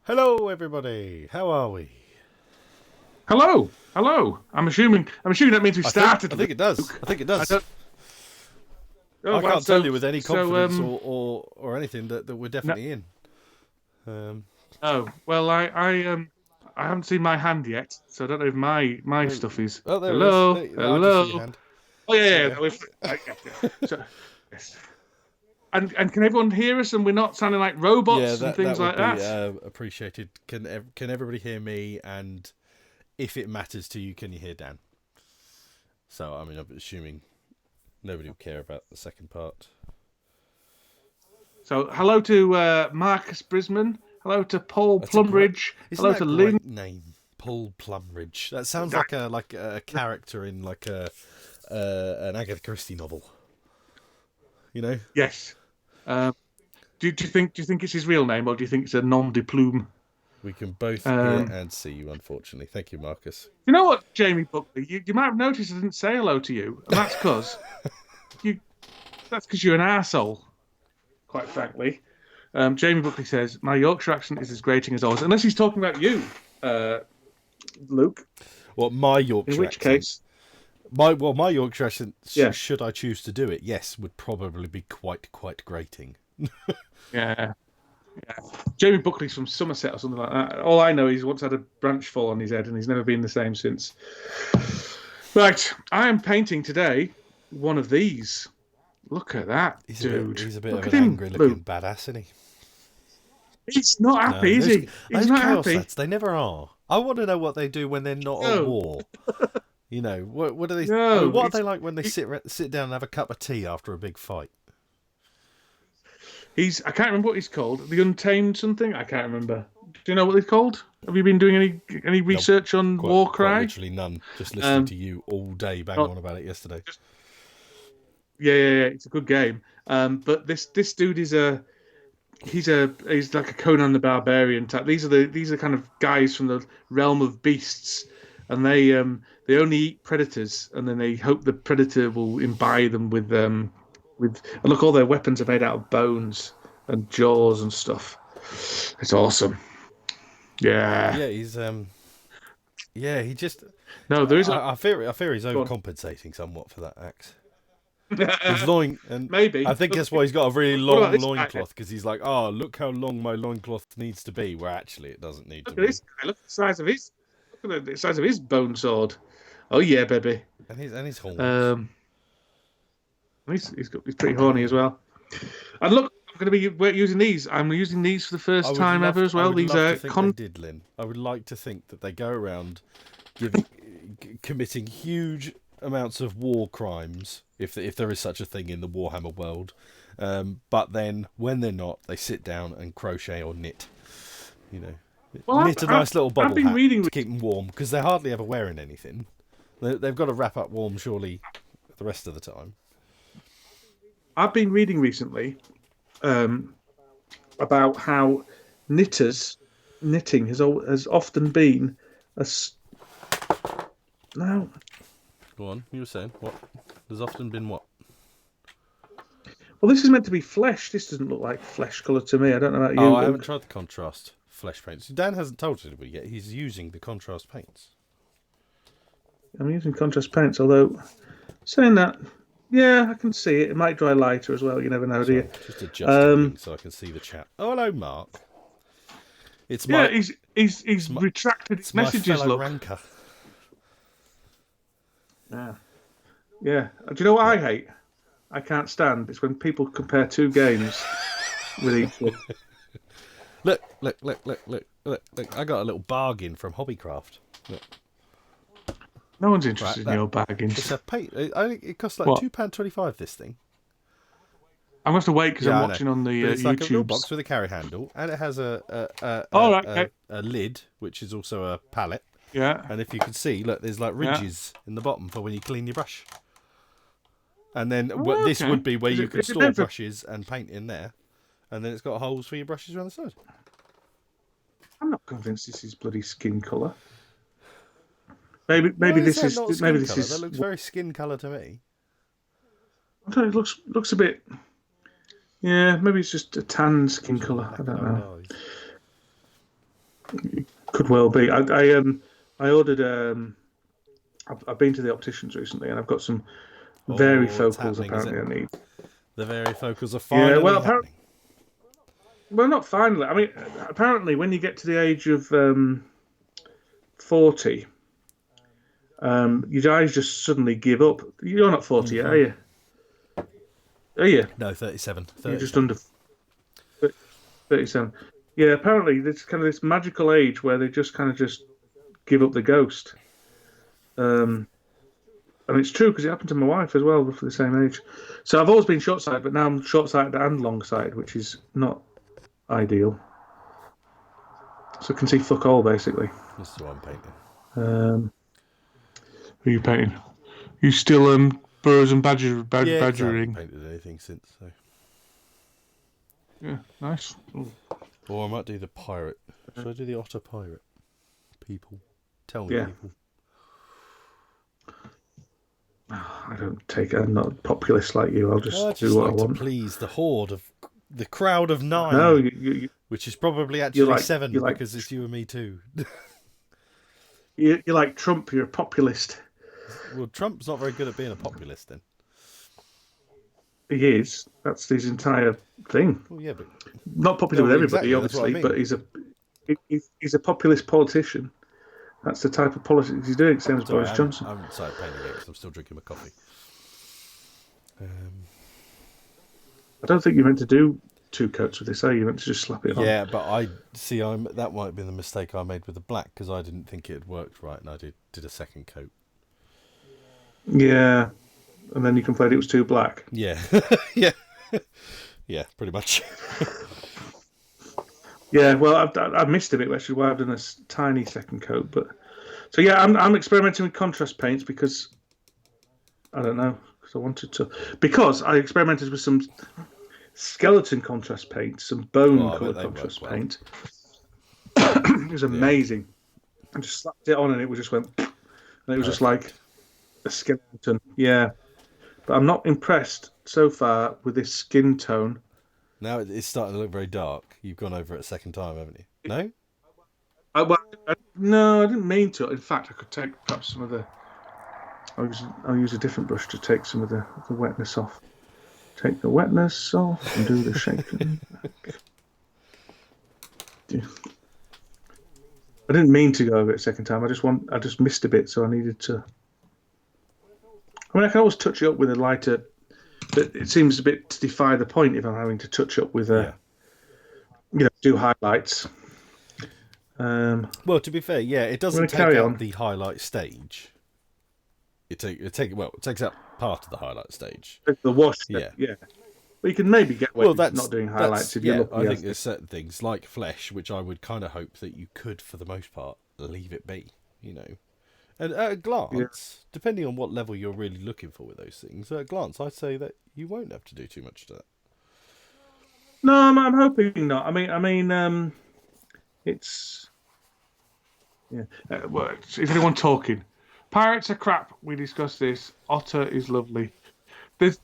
Hello, everybody. How are we? Hello, hello. I'm assuming that means we've started. I think it does. Luke. I think it I does. don't. Oh, I well, can't tell you with any so confidence or anything that we're no, definitely in. Um, oh, well, I haven't seen my hand yet, so I don't know if my oh, stuff is. oh, there it is. Hello, I just saw your hello. hand. Oh yeah, yeah. Yeah. No, yeah. So yes, and can everyone hear us? And we're not sounding like Yeah, robots and that things would like be that. appreciated. Can everybody hear me? And if it matters to you, can you hear Dan? So, I mean, I'm assuming nobody will care about the second part. So hello to Marcus Brisman. Hello to Paul That's a great. Plumbridge. Isn't Hello that a to Lynn. great name, Paul Plumridge? That sounds like a character in like a an Agatha Christie novel. You know? Yes. Um, do you think it's his real name, or do you think it's a nom de plume? We can both hear Um, and see you, unfortunately. Thank you, Marcus. you know what, Jamie Buckley? You might have noticed I didn't say hello to you, and you. That's because you're an arsehole, quite frankly. Jamie Buckley says my Yorkshire accent is as grating as always, unless he's talking about you, uh, Luke. Well, my In Yorkshire which accent. case, My Yorkshire accent, yeah, should I choose to do it, yes, would probably be quite grating. yeah, yeah. Jamie Buckley's from Somerset or something like that. All I know is he once had a branch fall on his head, and he's never been the same since. Right, I am painting today one of these. Look at that, dude. He's a bit of Look an at him, angry looking Luke. badass, isn't he? He's not No, happy, is he? He's those not chaos happy. lads, they never are. I want to know what they do when they're not at No, war. You know, what do they? I mean, no. what are It's they like when they he, sit down and have a cup of tea after a big fight? he's. I can't remember what he's called. The Untamed something. I can't remember. Do you know what they're called? Have you been doing any No, research on quite Warcry? literally none. Just listening Um, to you all day bang not on about it yesterday. just yeah, yeah, yeah. It's a good game. But this dude is he's like a Conan the Barbarian type. These are kind of guys from the realm of beasts, and they only eat predators, and then they hope the predator will imbibe them with. And look, all their weapons are made out of bones and jaws and stuff. It's awesome. Yeah. Yeah, he's yeah, he just No, there is a I fear he's go on. overcompensating somewhat for that axe. His loin, and I Maybe. think Look, that's why he's got a really what about long this guy? loincloth, because he's like, oh, look how long my loincloth needs to be, where actually it doesn't need to Look at be. this guy. Look at the size of his. Look at the size of his bone sword. Oh yeah, baby. And his horns. Um, he's pretty horny as well. And look, I'm going to be using these. I'm using these for the first time ever as I well. would These love to are think they did, Lynn. I would like to think that they go around giving, committing huge amounts of war crimes, if there is such a thing in the Warhammer world. But then, when they're not, they sit down and crochet or knit. You know, well. knit a nice little I've bubble been hat reading. to keep them warm, because they're hardly ever wearing anything. They've got to wrap up warm, surely, the rest of the time. I've been reading recently um, about how knitting has often been a no. Go on, you were saying what? There's often been what? Well, this is meant to be flesh. This doesn't look like flesh colour to me. I don't know about Oh, you, I haven't Luke. tried the contrast flesh paints. Dan hasn't told anybody yet. He's using the contrast paints. I'm using contrast paints, although saying that, yeah, I can see it. It might dry lighter as well. You never know, do Sorry, you? just adjusting Um, things so I can see the chat. Oh, hello, Mark. It's yeah, my he's retracted his it's my messages. fellow Look. ranker. Yeah. Yeah. Do you know what I What? hate? I can't stand. It's when people compare two games with each other. Look! I got a little bargain from Hobbycraft. Look, No one's right, interested in that your it's bargains. a paint. It costs like What? £2.25. This thing. I'm going to have to wait because I'm Yeah, I know. watching on the But it's like a little box YouTubes. with a carry handle, and it has All right. Okay. a lid, which is also a palette. Yeah. And if you can see, look, there's like Yeah. ridges in the bottom for when you clean your brush. And then Oh, this okay. would be where Is you it, can is it store meant for? brushes and paint in there. And then it's got holes for your brushes around the side. I'm not convinced this is bloody skin color. Why Maybe is this that is not maybe skin this colour? That is. looks very skin colour to me. I don't know, it looks a bit. Yeah, maybe it's just a tan skin Looks a bit color. I black and don't old know. eyes. Could well be. I ordered. I've been to the opticians recently, and I've got some Oh, it's varifocals. happening, is it? Apparently, I need. The varifocals are Yeah. finally happening. Well, not finally. I mean, apparently, when you get to the age of 40, your eyes just suddenly give up. You're not 40 yet, are you? Are you? No, 37. You're just 37. under 37. Yeah, apparently there's kind of this magical age where they just kind of just give up the ghost. Um, and it's true because it happened to my wife as well, roughly the same age. So I've always been short-sighted, but now I'm short-sighted and long-sighted, which is not ideal. So I can see fuck all basically. This is what I'm painting. Who are you painting? You still burrows and Yeah, because I haven't badgering? painted anything since. So. Yeah, nice. Or I might do the pirate. Should I do the otter pirate? People. Tell me, Yeah. people. I don't take it. I'm not a populist like you. I'll just I do just what I like to want. please the horde of the crowd of 9. No, which is probably actually 7 you like because it's you and me too. you're like Trump. You're a populist. Well, Trump's not very good at being a populist then. He is. That's his entire thing. Well, yeah, but Not popular with everybody, exactly, that's what I obviously, mean. but he's a populist politician. That's the type of politics he's doing. Same as Sorry, Boris Johnson. I haven't started painting yet because I'm still drinking my coffee. I don't think you meant to do 2 coats with this, are you? You meant to just slap it on. Yeah, but I see. That might have been the mistake I made with the black because I didn't think it had worked right, and I did a second coat. Yeah, and then you complained it was too black. Yeah, yeah, yeah, pretty much. Yeah, well, I've missed a bit, which is why I've done a tiny second coat. But so yeah, I'm experimenting with contrast paints because I don't know because I wanted to because I experimented with some skeleton contrast paint, some bone color contrast paint. It was amazing. I just slapped it on and it just went, and it was just like a skeleton. Yeah, but I'm not impressed so far with this skin tone. Now it's starting to look very dark. You've gone over it a second time, haven't you? No? No, I didn't mean to. In fact, I could take perhaps some of the. I'll use a different brush to take some of the wetness off. Take the wetness off and do the shaking. I didn't mean to go over it a second time. I just missed a bit, so I needed to. I mean, I can always touch it up with a lighter, but it seems a bit to defy the point if I'm having to touch up with a, do highlights. Well, to be fair, yeah, it doesn't take out the highlight stage. It takes out part of the highlight stage. The wash, yeah. But you can maybe get away with not doing highlights if you're lucky. I think there's certain things like flesh, which I would kind of hope that you could, for the most part, leave it be, And at a glance, depending on what level you're really looking for with those things, at a glance, I'd say that you won't have to do too much to that. No, I'm hoping not. I mean, it's is anyone talking? Pirates are crap. We discussed this. Otter is lovely. There's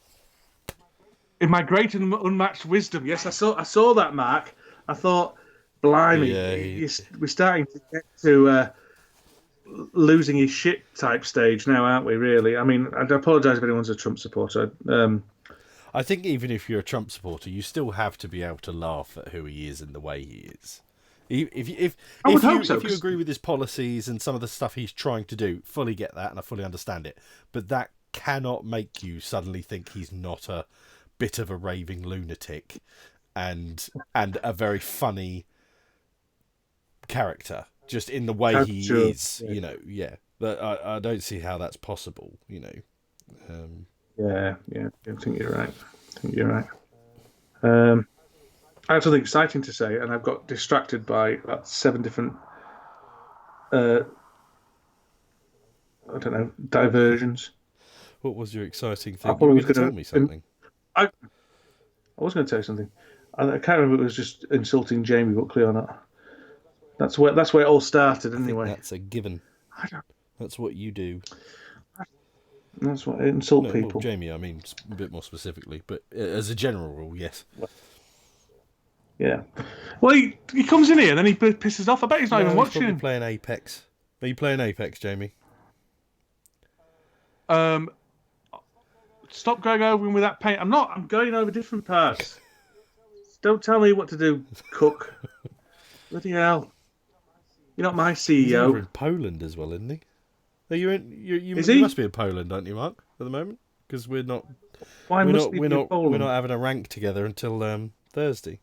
in my great and unmatched wisdom. Yes, I saw that, Mark. I thought, blimey, we're starting to get to losing his shit type stage now, aren't we? Really? I mean, I apologise if anyone's a Trump supporter. I think even if you're a Trump supporter, you still have to be able to laugh at who he is and the way he is. If you agree with his policies and some of the stuff he's trying to do, fully get that and I fully understand it. But that cannot make you suddenly think he's not a bit of a raving lunatic and a very funny character, just in the way he is. Yeah. But I don't see how that's possible. Yeah. I think you're right. I have something exciting to say, and I've got distracted by about 7 different, I don't know, diversions. What was your exciting thing? You were going to tell me something. I was going to tell you something. I can't remember if it was just insulting Jamie Buckley or not. That's where it all started, anyway. That's a given. That's what you do. That's what insult people. Well, Jamie, I mean a bit more specifically, but as a general rule, yes. Yeah. Well, he comes in here and then he pisses off. I bet he's not even He's probably watching. playing Apex. Are you playing Apex, Jamie? Um, Stop going over him with that paint. I'm not. I'm going over different parts. Don't tell me what to do, Cook. Bloody hell! You're not my He's over CEO. in Poland as well, isn't he? Are you in? Is You he? must be in Poland, aren't you, Mark? At the moment, because Why must he be in we're not Poland? having a rank together until Thursday.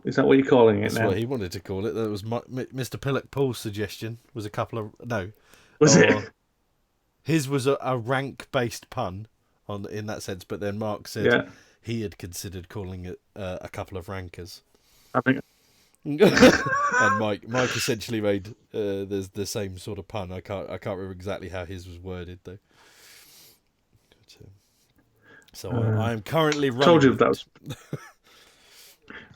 Is that what you're calling it That's now? what he wanted to call it. That was Mr. Pillock Paul's suggestion. Was a couple of no, Was or it? his was a rank based pun on in that sense. But then Mark said Yeah. he had considered calling it a couple of rankers. I think. And Mike essentially made the same sort of pun. I can't remember exactly how his was worded though. But, so I am currently running. Told you that was.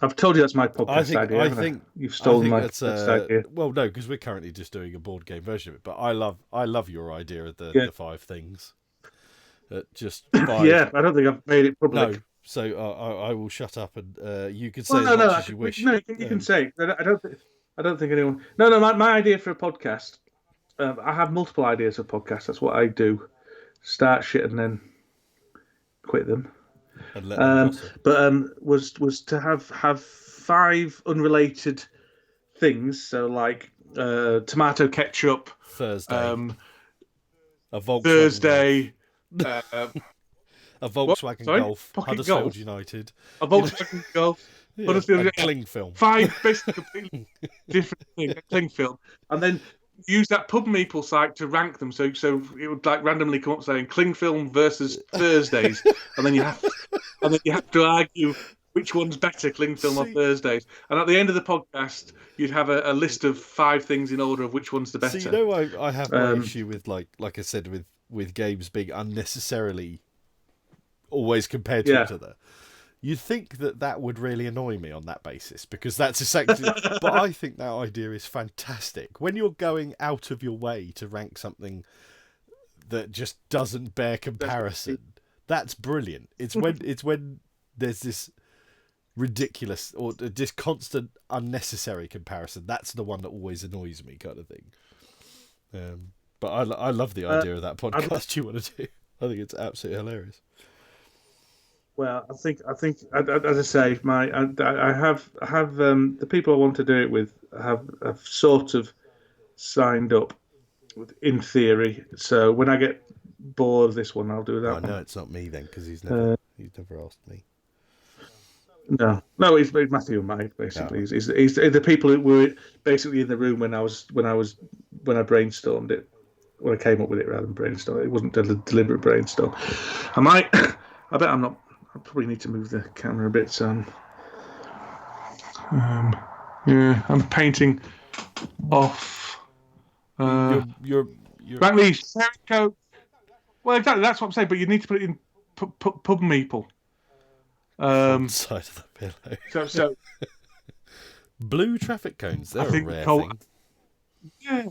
I've told you that's my podcast idea. I think you've stolen my that's podcast idea. well, no, because we're currently just doing a board game version of it. But I love your idea of Yeah. the 5 things. Just 5. Yeah, I don't think I've made it public. No, so I will shut up and you can say Well, as no, much as you wish. No, you can say. I don't think anyone. No. My idea for a podcast. I have multiple ideas for podcasts. That's what I do. Start shit and then quit them. And let them gossip. But was to have 5 unrelated things. So like tomato ketchup. Thursday. A Volkswagen Thursday. a Volkswagen Golf. Pocket Huddersfield Golf. United. A Volkswagen Golf. Yeah, Huddersfield a United. cling film. 5 basically completely different things. A cling film, and then use that pub meeple site to rank them. So it would like randomly come up saying cling film versus Thursdays, and then you have to argue which one's better, cling film or Thursdays. And at the end of the podcast, you'd have a list of 5 things in order of which one's the better. So you know, I have my issue with like I said with games being unnecessarily always compared to each other. You'd think that would really annoy me on that basis because that's exactly. But I think that idea is fantastic. When you're going out of your way to rank something that just doesn't bear comparison, that's brilliant. It's when there's this ridiculous or this constant unnecessary comparison. That's the one that always annoys me, kind of thing. But I love the idea of that podcast you want to do. I think it's absolutely hilarious. Well, I think as I say, I have the people I want to do it with have sort of signed up, in theory. So when I get bored of this one, I'll do that. I know it's not me then because he's never asked me. No, he's Matthew and Mike basically. He's the people who were basically in the room when I brainstormed it. When I came up with it rather than brainstorm. It wasn't a deliberate brainstorm. I bet I'm not. I probably need to move the camera a bit. So, yeah, I'm painting off. You're Frankly, cherry coke. Well, exactly. That's what I'm saying. But you need to put it in pub meeple. Side of the So pillow. blue traffic cones. They're a rare thing. Yeah,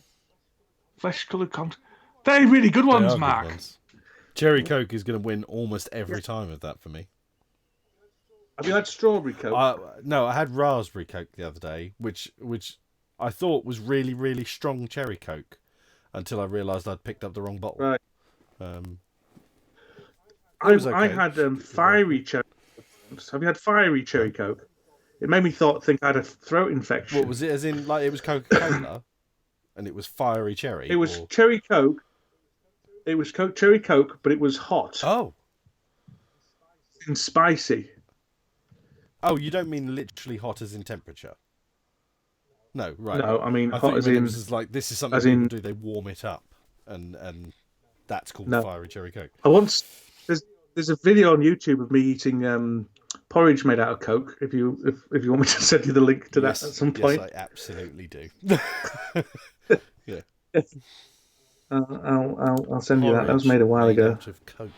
flesh-coloured cones. They're really good ones, Mark. Good ones. Cherry Coke is going to win almost every time of that for me. Have you had strawberry Coke? No, I had raspberry Coke the other day, which I thought was really, really strong cherry Coke, until I realised I'd picked up the wrong bottle. Right. Okay. I had fiery cherry. Have you had fiery cherry Coke? It made me think I had a throat infection. What was it? As in, like it was Coca-Cola, and it was fiery cherry. It was cherry Coke. It was cherry Coke, but it was hot. Oh. And spicy. Oh, you don't mean literally hot as in temperature? No, right. No, I mean hot as in. It was like this is something people do. They warm it up, and that's called fiery cherry Coke. There's a video on YouTube of me eating porridge made out of Coke. If you want me to send you the link to that at some point. Yes, I absolutely do. Yeah. I'll send you that. That was made a while ago. Out of Coke.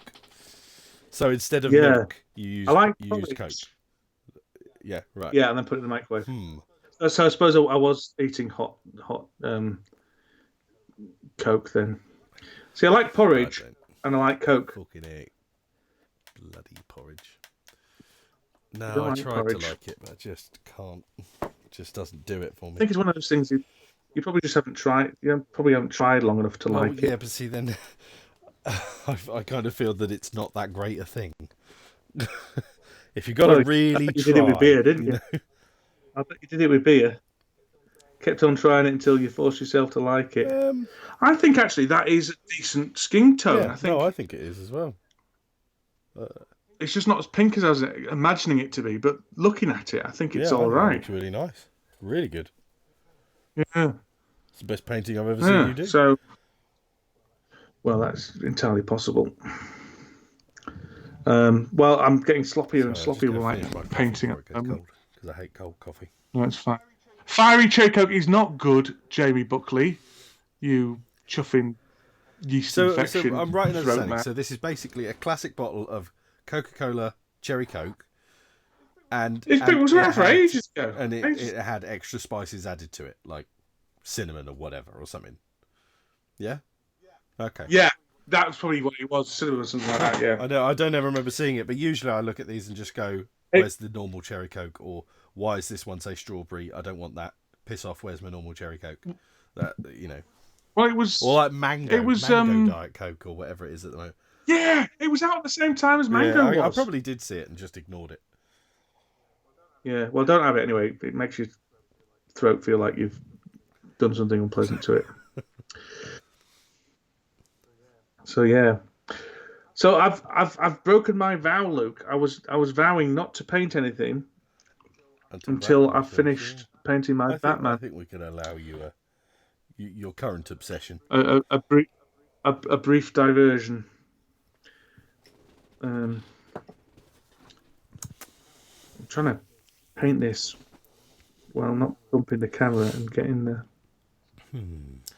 So instead of milk, you use Coke. Yeah, right. Yeah, and then put it in the microwave. So I suppose I was eating hot Coke then. See, I like porridge and I like Coke. Fucking egg. Bloody porridge. I No, don't I like tried to porridge. like it, but I just can't. It just doesn't do it for I me. think it's one of those things you probably just haven't tried. You probably haven't tried long enough to Well, like yeah, it. but see, then I kind of feel that it's not that great a thing. If you got to Well, I really bet you did it with try, beer, didn't you? I bet you did it with beer. Kept on trying it until you forced yourself to like it. um, I think actually that is a decent skin tone. yeah, I no, I think think it is as well. Uh, it's just not as pink as I was imagining it to be, but looking at it, I think it's yeah, I all think it right. looks really nice, really good. Yeah, It's the best painting I've ever seen yeah. you do. So, well, that's entirely possible. Well, I'm getting sloppier and Sorry, I just sloppier go with my finish my coffee painting before at it the goes moment. cold because I hate cold coffee. No, it's fine. Fiery cherry coke is not good, Jamie Buckley. You chuffing yeast So I'm infection right in throat understanding. man. So this is basically a classic bottle of Coca-Cola Cherry Coke, and It and was it around for had ages ago. and it, Ages. it had extra spices added to it, like cinnamon or whatever or something. Yeah. Okay. Yeah, that was probably what it was. Cinnamon or something like that. Yeah. I know I don't ever remember seeing it, but usually I look at these and just go, It, "Where's the normal cherry coke?" Or "Why is this one say strawberry? I don't want that. Piss off. Where's my normal cherry coke?" That well, it or was. like It was. mango diet coke or whatever it is at the moment. Yeah, it was out at the same time as Yeah, Mango I was. probably did see it and just ignored it. Yeah. Well, don't have it anyway. It makes your throat feel like you've done something unpleasant to it. So yeah. So I've broken my vow, Luke. I was vowing not to paint anything Until until Batman I've finished. Yeah, finished painting my I Batman. think we could allow you your current obsession. A brief diversion. Um, I'm trying to paint this while not bumping the camera and getting the.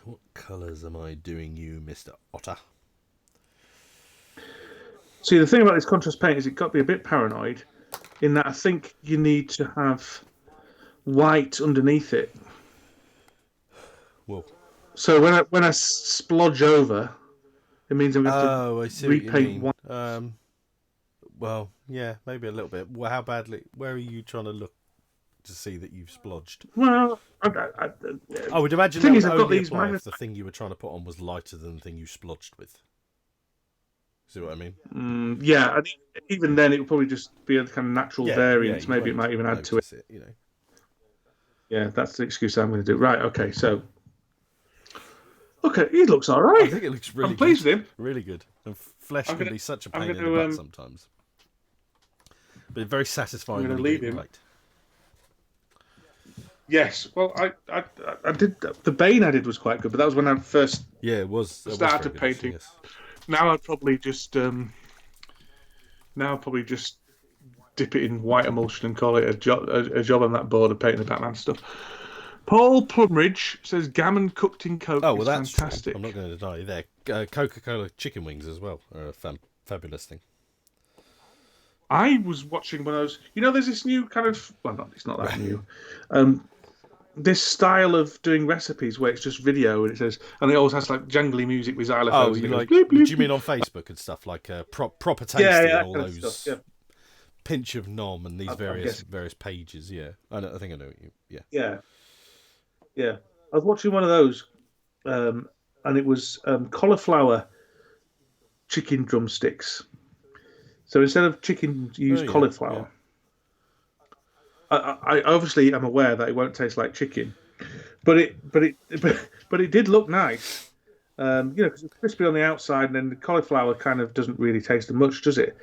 What colours am I doing you, Mister Otter? See, the thing about this contrast paint is it got me a bit paranoid in that I think you need to have white underneath it. Well, So when I splodge over, it means I'm going to have to oh, I see what you repaint mean. white. Well, yeah, maybe a little bit. Well, how badly? Where are you trying to look to see that you've splodged? Well, I would the imagine that thing is, would I've got only these apply if magnets. the thing you were trying to put on was lighter than the thing you splodged with. See what I mean? Yeah, I think even then it would probably just be a kind of natural Yeah, variance. you Maybe it won't might even add to it. notice it. Yeah, that's the excuse I'm going to do. Right. Okay. So, okay, he looks all I right. think it looks I'm really good. pleased with him. Really good. And flesh I'm can gonna, be such a I'm pain going in the to, butt sometimes. But very I'm satisfying going when to you get leave it him. right. Yes. Well, I did the Bane I did was quite good, but that was when I first Yeah, it was very started good actually, painting. yes. Now I'd probably just dip it in white emulsion and call it a job on that board of painting the Batman stuff. Paul Plumridge says gammon cooked in coke Oh, well, is that's true. I'm not fantastic. going to deny you there. Coca-Cola chicken wings as well are a fabulous thing. I was watching when I was, there's this new kind of, well, not, it's not that Right. new, um, this style of doing recipes where it's just video and it says, and it always has like jangly music with Oh, xylophones and you it goes like? bleep Do bleep you mean bleep. on Facebook and stuff like proper Yeah, tasty yeah, and that all kind of stuff. Yeah, those pinch of nom and these I'm various guessing. various pages? Yeah, I think I know what you. Yeah. Yeah, yeah. I was watching one of those, um, and it was cauliflower chicken drumsticks. So instead of chicken, you Oh use yeah, yeah. cauliflower. I obviously am aware that it won't taste like chicken, but it did look nice. Because it's crispy on the outside, and then the cauliflower kind of doesn't really taste of much, does it?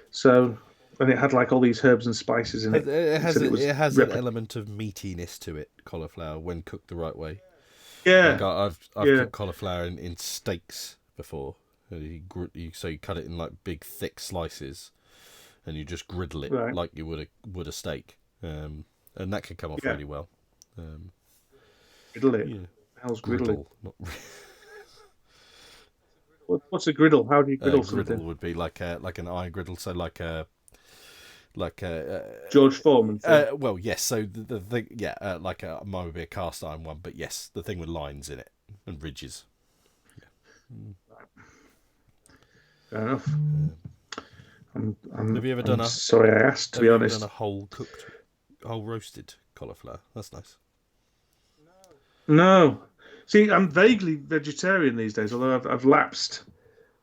So, and it had like all these herbs and spices in it. It said it was It has an element of meatiness to it. Cauliflower when cooked the right way. Like Yeah, I've yeah, cooked cauliflower in steaks before. So you cut it in like big thick slices, and you just griddle it right, like you would a steak, and that can come off yeah. really well. Um, Griddle it. yeah, How's griddling? griddle, not What's a griddle? How do you griddle griddle something? would be like an iron griddle, so like a George Foreman thing. well, yes. So the thing, yeah, like mine would be a cast iron one, but yes, the thing with lines in it and ridges. Fair enough. Um, I'm Have you ever done I'm a sorry I asked, to Have be you ever done a honest. whole cooked, whole roasted cauliflower? That's nice. No. See, I'm vaguely vegetarian these days, although I've lapsed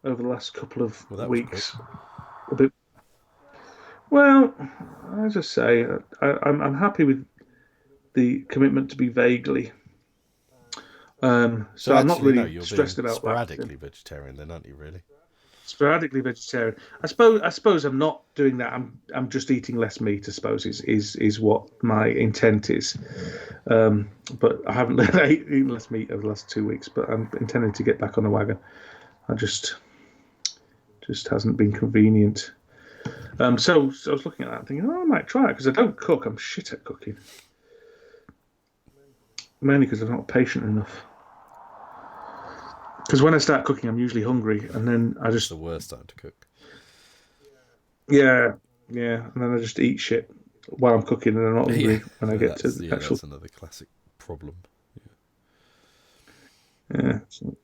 over the last couple of Well, that was quick. weeks. A bit. Well, as I say, I'm happy with the commitment to be vaguely. So So I'm not actually, no, really you're stressed being about lapsing. sporadically vegetarian, then, aren't you? Really? Sporadically vegetarian. I suppose I'm not doing that. I'm just eating less meat. I suppose is what my intent is. But I haven't eaten less meat over the last 2 weeks. But I'm intending to get back on the wagon. I just hasn't been convenient. So I was looking at that, thinking, oh, I might try it because I don't cook. I'm shit at cooking, mainly because I'm not patient enough. Because when I start cooking, I'm usually hungry, and then I It's just the worst time to cook. yeah, yeah, and then I just eat shit while I'm cooking, and I'm not Yeah, hungry when I get to the actual that's another classic problem.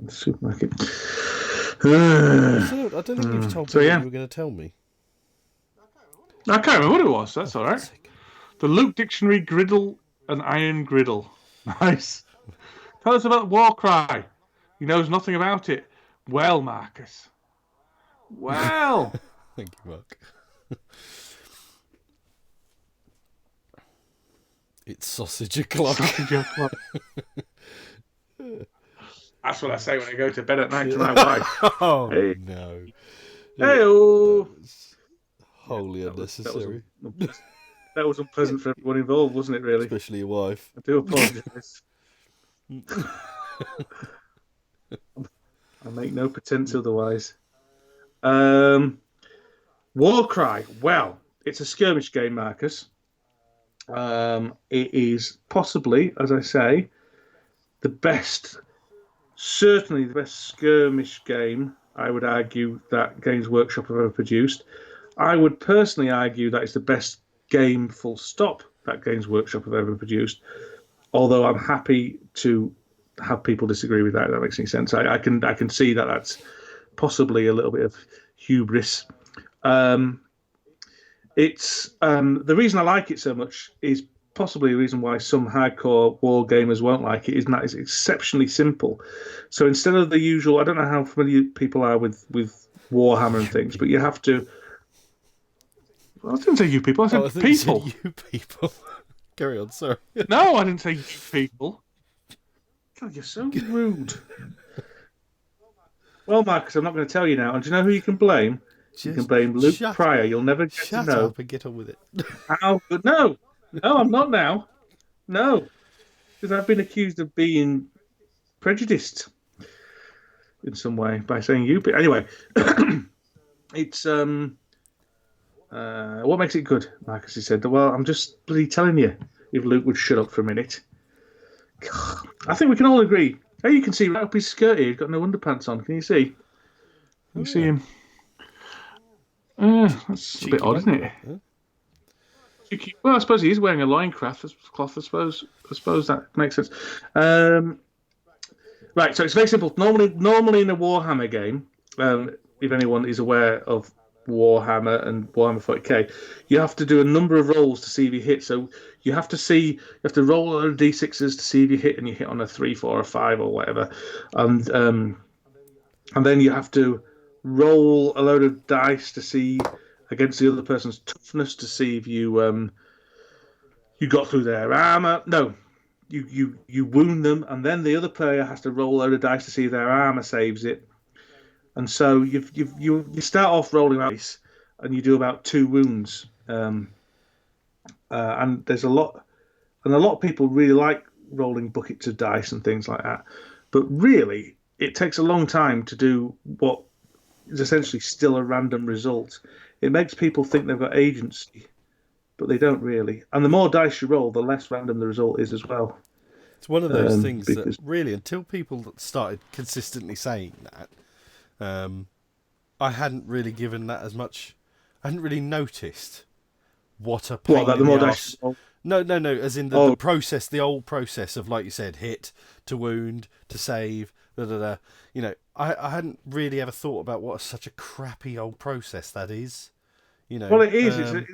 supermarket. I don't think you've told me So what yeah, you were going to tell me. I can't remember what it was. Oh, That's for all God's right. sake! The Luke Dictionary griddle and iron griddle. Nice. Tell us about Warcry. He knows nothing about it. Well, Marcus. Well, Thank you, Mark. It's sausage o'clock. sausage o'clock. That's what I say when I go to bed at night to my wife. Oh Hey, no! hey, That oh. was Yeah, wholly unnecessary, that was unpleasant for everyone involved, wasn't it? Really, especially your wife. I do apologise. I make no pretense otherwise. Um, Warcry. Well, it's a skirmish game, Marcus. It is possibly, as I say, the best, certainly the best skirmish game. I would argue that Games Workshop have ever produced. I would personally argue that it's the best game, full stop, that Games Workshop have ever produced. Although I'm happy to have people disagree with that. If that makes any sense. I can see that that's possibly a little bit of hubris. Um, it's the reason I like it so much is possibly the reason why some hardcore war gamers won't like it is that it's exceptionally simple. So instead of the usual, I don't know how familiar people are with Warhammer and You things, but you people. have to. Well, I didn't say you people. I Oh, I said thought you said people. you people. Carry on. Sorry. No, I didn't say you people. God, you're so rude. Well, Marcus, I'm not going to tell you now. And do you know who you can blame? You can Just blame Luke shut Pryor. You'll never get to shut know up and get on with it. how good. No, no, I'm not now. No, because I've been accused of being prejudiced in some way by saying you. But anyway, it's what makes it good, Marcus. He said, "Well, I'm just bloody telling you. If Luke would shut up for a minute, I think we can all agree. Hey, you can see right up his skirt here. He's got no underpants on. Can you see? Can you Oh see yeah, him? That's a bit cheeky odd, isn't it? bugger. Huh? Well, I suppose he is wearing a loincloth. Cloth, I suppose that makes sense. Um, right, so it's very simple. Normally in a Warhammer game, if anyone is aware of Warhammer and Warhammer 40k, you have to do a number of rolls to see if you hit. So you have to roll a load of d6s to see if you hit, and you hit on a 3, 4, or 5 or whatever, and then you have to roll a load of dice to see against the other person's toughness to see if you got through their armor. No, you wound them, and then the other player has to roll a load of dice to see if their armor saves it. And so you start off rolling dice, and you do about 2 wounds. And there's a lot of people really like rolling buckets of dice and things like that. But really, it takes a long time to do what is essentially still a random result. It makes people think they've got agency, but they don't really. And the more dice you roll, the less random the result is as well. It's one of those things that Because really, until people started consistently saying that, I hadn't really given that as much. I hadn't really noticed what a what pain that the in the more dice arse. you roll, No, no, no. As in the oh process, the old process of, like you said, hit to wound to save. Da, da, da. I hadn't really ever thought about what such a crappy old process that is. You Well, know, it is.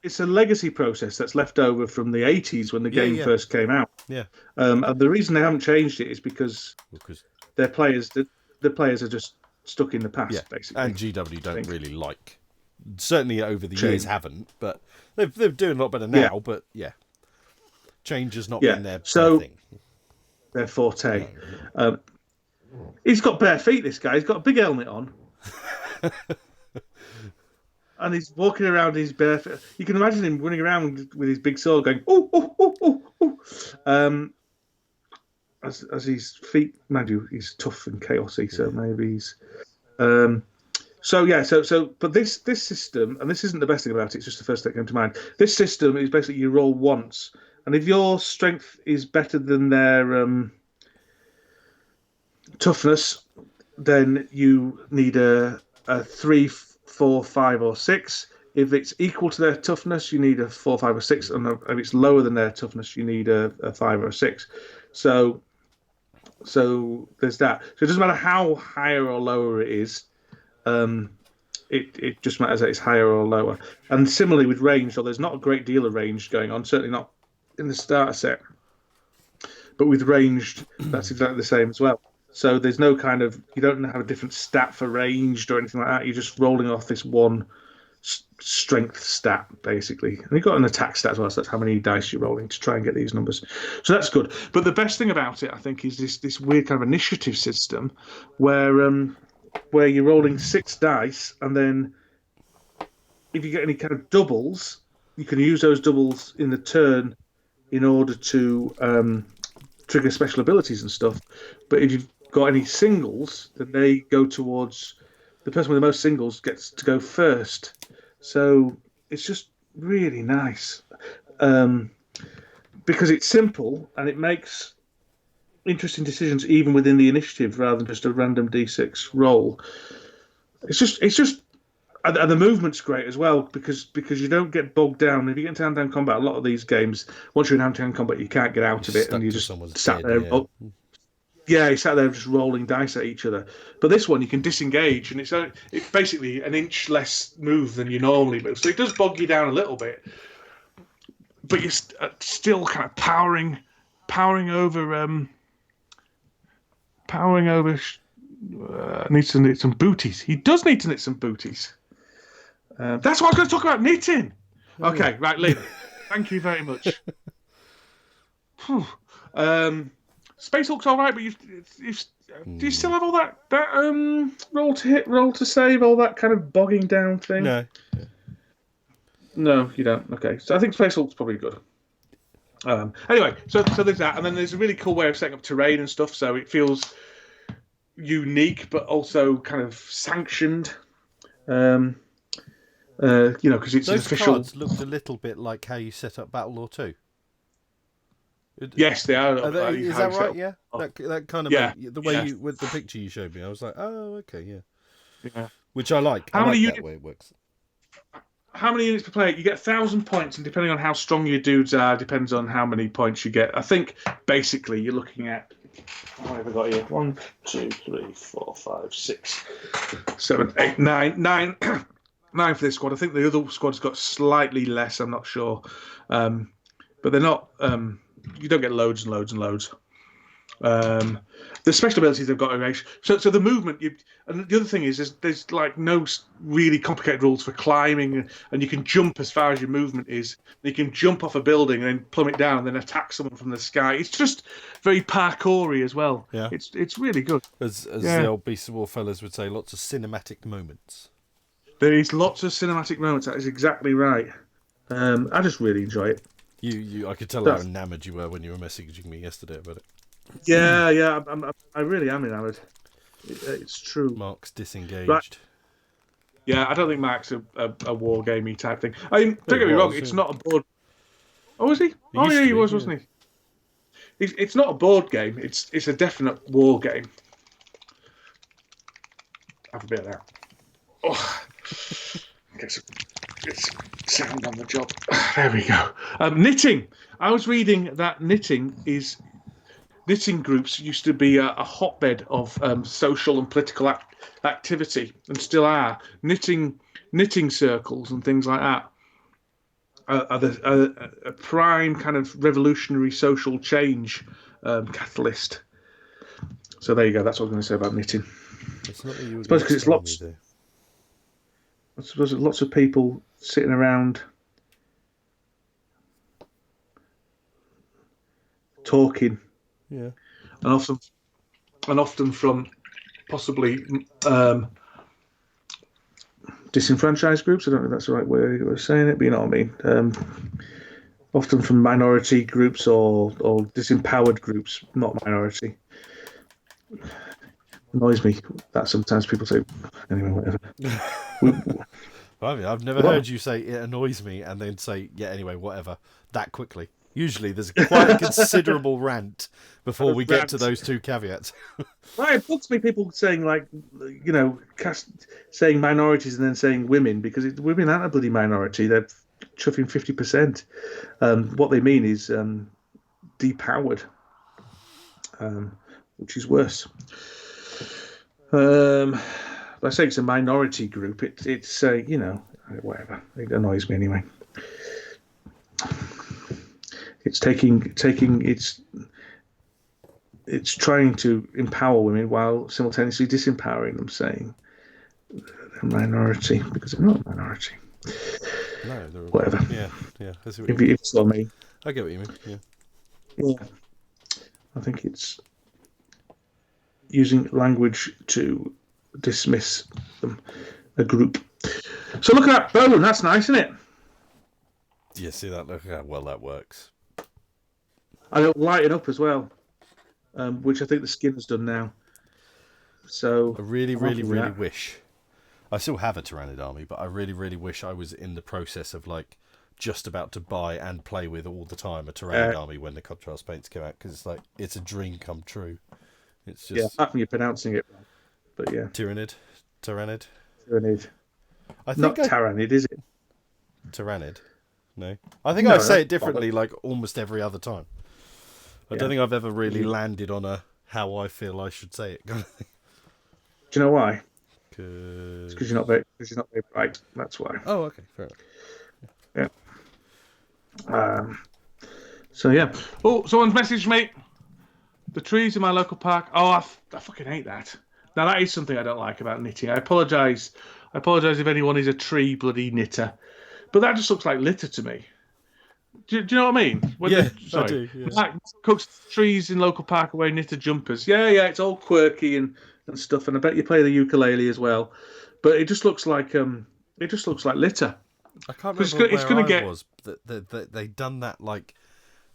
It's a legacy process that's left over from the '80s when the yeah, game yeah, first came out. yeah. And the reason they haven't changed it is because Because their players, the players are just stuck in the yeah, past, basically. and GW I don't think really like. Certainly over the years change. haven't, but they're doing a lot better Yeah, now. But yeah, change has not yeah. been their So thing. their forte. No. Um, he's got bare feet. This guy. He's got a big helmet on, and he's walking around in his bare feet. You can imagine him running around with his big sword, going oh oh oh oh oh. As his feet, mind you, he's tough and chaotic, so Yeah. maybe he's. Um, so yeah, but this system, and this isn't the best thing about it. It's just the first thing that came to mind. This system is basically you roll once, and if your strength is better than their toughness, then you need a 3, 4, 5, or 6. If it's equal to their toughness, you need a 4, 5, or 6, and if it's lower than their toughness, you need a 5 or a 6. So there's that. So it doesn't matter how higher or lower it is. Um, it just matters that it's higher or lower. And similarly with range, so there's not a great deal of range going on. Certainly not in the starter set. But with ranged, that's exactly the same as well. So there's no kind of you don't have a different stat for ranged or anything like that. You're just rolling off this one strength stat basically, and you've got an attack stat as well. So that's how many dice you're rolling to try and get these numbers. So that's good. But the best thing about it, I think, is this weird kind of initiative system where you're rolling 6 dice, and then if you get any kind of doubles, you can use those doubles in the turn in order to trigger special abilities and stuff. But if you've got any singles, then they go towards the person with the most singles gets to go first. So it's just really nice because it's simple and it makes interesting decisions even within the initiative rather than just a random d6 roll. It's just and the movement's great as well because you don't get bogged down if you get into hand-to-hand combat. A lot of these games, once you're in hand-to-hand combat, you can't get You're out of it, and stuck you to just someone's sat dead. there. Yeah. Yeah, you sat there just rolling dice at each other. But this one, you can disengage, and it's basically an inch less move than you normally move. So it does bog you down a little bit, but you're still kind of powering over. Powering over. Needs to knit some booties. He does need to knit some booties. That's what I was going to talk about, knitting. Oh, Okay, yeah. right, Lynn. Thank you very much. Space Hulk's all right, but do you still have all that roll to hit, roll to save, all that kind of bogging down thing? No. No, you don't. Okay, so I think Space Hulk's probably good. Anyway, so there's that, and then there's a really cool way of setting up terrain and stuff, so it feels unique but also kind of sanctioned. Because it's an Those official. cards looked a little bit like how you set up Battle Law 2. Yes, they are. Is that right? Yeah, that kind of Yeah, the way yeah, you with the picture you showed me, I was like, oh, okay, yeah. yeah. Which I like. I How many like that units? way it works. How many units per player? You get 1,000 points, and depending on how strong your dudes are, depends on how many points you get. I think basically you're looking at. What have I got here? 1, 2, 3, 4, 5, 6, 7, 8, 9, 9. 9 for this squad. I think the other squad's got slightly less. I'm not sure, but they're not. You don't get loads and loads and loads. The special abilities they've got erased. So the movement. And the other thing is, there's like no really complicated rules for climbing, and you can jump as far as your movement is. You can jump off a building and then plummet down, and then attack someone from the sky. It's just very parkoury as well. Yeah. It's really good. As the old Beast of War fellas would say, lots of cinematic moments. There is lots of cinematic moments. That is exactly right. I just really enjoy it. I could tell how enamoured you were when you were messaging me yesterday about it. Yeah. I really am enamoured. It's true. Mark's disengaged. Right. Yeah, I don't think Mark's a war gamey type thing. I mean, don't get me wrong. It's not a board. Oh, was he? Oh, yeah, he was, wasn't he? It's not a board game. It's a definite war game. Have a bit of that. Oh, get sound on the job. There we go. Knitting. I was reading that knitting groups used to be a hotbed of social and political activity, and still are. Knitting knitting circles and things like that are a prime kind of revolutionary social change catalyst. So there you go. That's what I'm going to say about knitting. It's not what you I were suppose going because to it's tell me, lots. though. I suppose there's lots of people sitting around talking, Yeah. and often from possibly disenfranchised groups. I don't know if that's the right way of saying it, but you know what I mean. Often from minority groups or disempowered groups, not minority. Annoys me that sometimes people say, anyway, whatever. We, I mean, I've never what? heard you say it annoys me and then say, yeah, anyway, whatever, that quickly. Usually there's quite a considerable rant before we get to Rant. those two caveats. Right, it bugs me people saying like, saying minorities and then saying women because women aren't a bloody minority. They're chuffing 50%. What they mean is depowered, which is worse. I say it's a minority group. It's whatever. It annoys me anyway. It's taking it's trying to empower women while simultaneously disempowering them, saying they're a minority because they're not a minority. No, Whatever. yeah, yeah. I see what you If mean. you saw me, I get what you mean. Yeah. yeah, I think it's using language to dismiss them, a group. So look at that bone. That's nice, isn't it? Yeah, see that? Look how well that works. And it'll lighten up as well, which I think the skin has done now. I So really, I'm really, happy with really that. wish. I still have a Tyrannid army, but I really, really wish I was in the process of like just about to buy and play with all the time a Tyrannid Uh, army when the contrast paints come out because it's like it's a dream come true. It's yeah, just apart from you pronouncing it wrong, but yeah, Tyrannid. Tyrannid, I think not I Tyrannid, is it? Tyrannid. No, I think I No, say that's it bollocks. differently like almost every other time. I don't Yeah. think I've ever really Do landed on a how I feel I should say it kind of thing. you know why? It's Because because you're not very bright. That's why. oh, okay, fair enough. Yeah. Um, so yeah. Oh, someone's messaged me. The trees in my local park. Oh, I fucking hate that. Now that is something I don't like about knitting. I apologise. I apologise if anyone is a tree bloody knitter, but that just looks like litter to me. Do you know what I mean? When Yeah, the I sorry, do. Yeah. Mark cooks trees in local park away knitted jumpers. Yeah, yeah, it's all quirky and stuff. And I bet you play the ukulele as well. But it just looks like litter I can't because remember it's where going to I get was that they'd done that like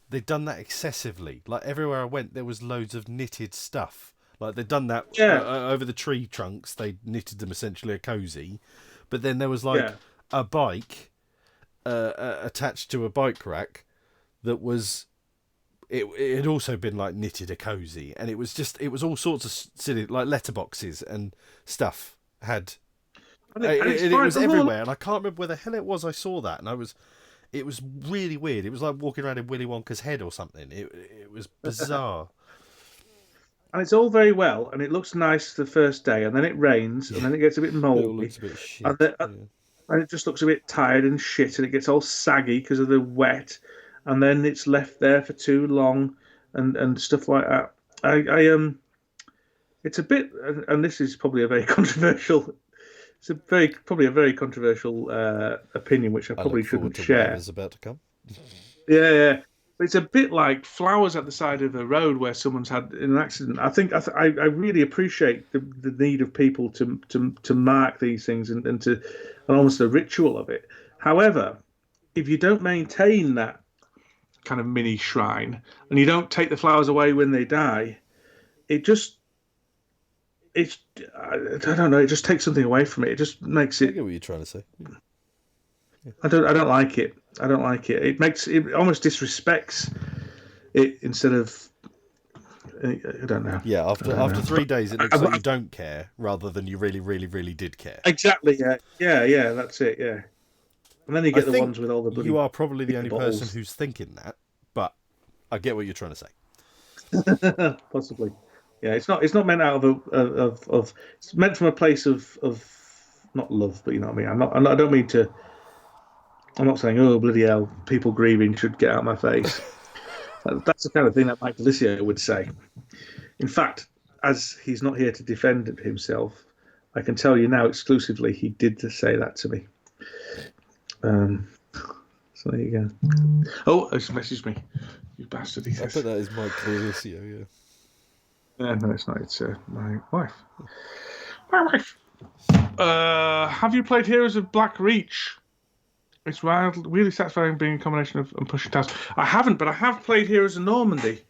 they'd done that excessively. Like everywhere I went, there was loads of knitted stuff. Like they'd done that yeah, over the tree trunks. They knitted them essentially a cozy, but then there was like yeah. a bike attached to a bike rack that was. It had also been like knitted a cozy, and it was all sorts of silly like letterboxes and stuff had And it's it fine. was everywhere, and I can't remember where the hell it was I saw that, and it was really weird. It was like walking around in Willy Wonka's head or something. It was bizarre. And it's all very well, and it looks nice the first day, and then it rains, and Yeah, then it gets a bit it all mouldy, looks a bit and, shit. then, Yeah. and it just looks a bit tired and shit, and it gets all saggy because of the wet, and then it's left there for too long, and stuff like that. It's a bit, and this is probably a very controversial. It's a very probably a very controversial opinion, which I I look probably forward shouldn't to share. whatever's about to come. Yeah, yeah. But it's a bit like flowers at the side of the road where someone's had an accident. I think I really appreciate the need of people to mark these things and almost a ritual of it. However, if you don't maintain that kind of mini shrine and you don't take the flowers away when they die, it just it's I don't know. It just takes something away from it. It just makes I it. get what you're trying to say. I don't like it. I don't like it. It almost disrespects it instead of I don't know. Yeah, I don't after know. 3 days, it looks like I, you don't care rather than you really, really, really did care. exactly. Yeah. Yeah. Yeah. That's it. Yeah. And then you I get the think ones with all the you bloody are probably the only person balls. who's thinking that, but I get what you're trying to say. Possibly. Yeah. It's not. It's not meant out of a of. It's meant from a place of. not love, but you know what I mean. I don't mean to. I'm not saying, oh bloody hell, people grieving should get out of my face. That's the kind of thing that Mike Delicio would say. In fact, as he's not here to defend himself, I can tell you now exclusively he did say that to me. Um, so there you go. Oh, it's messaged me. You bastard. I bet that is Mike Delicio, yeah. No, it's not. It's my wife. My wife. Have you played Heroes of Black Reach? It's really satisfying being a combination of and pushing tasks. I haven't, but I have played Heroes of Normandy,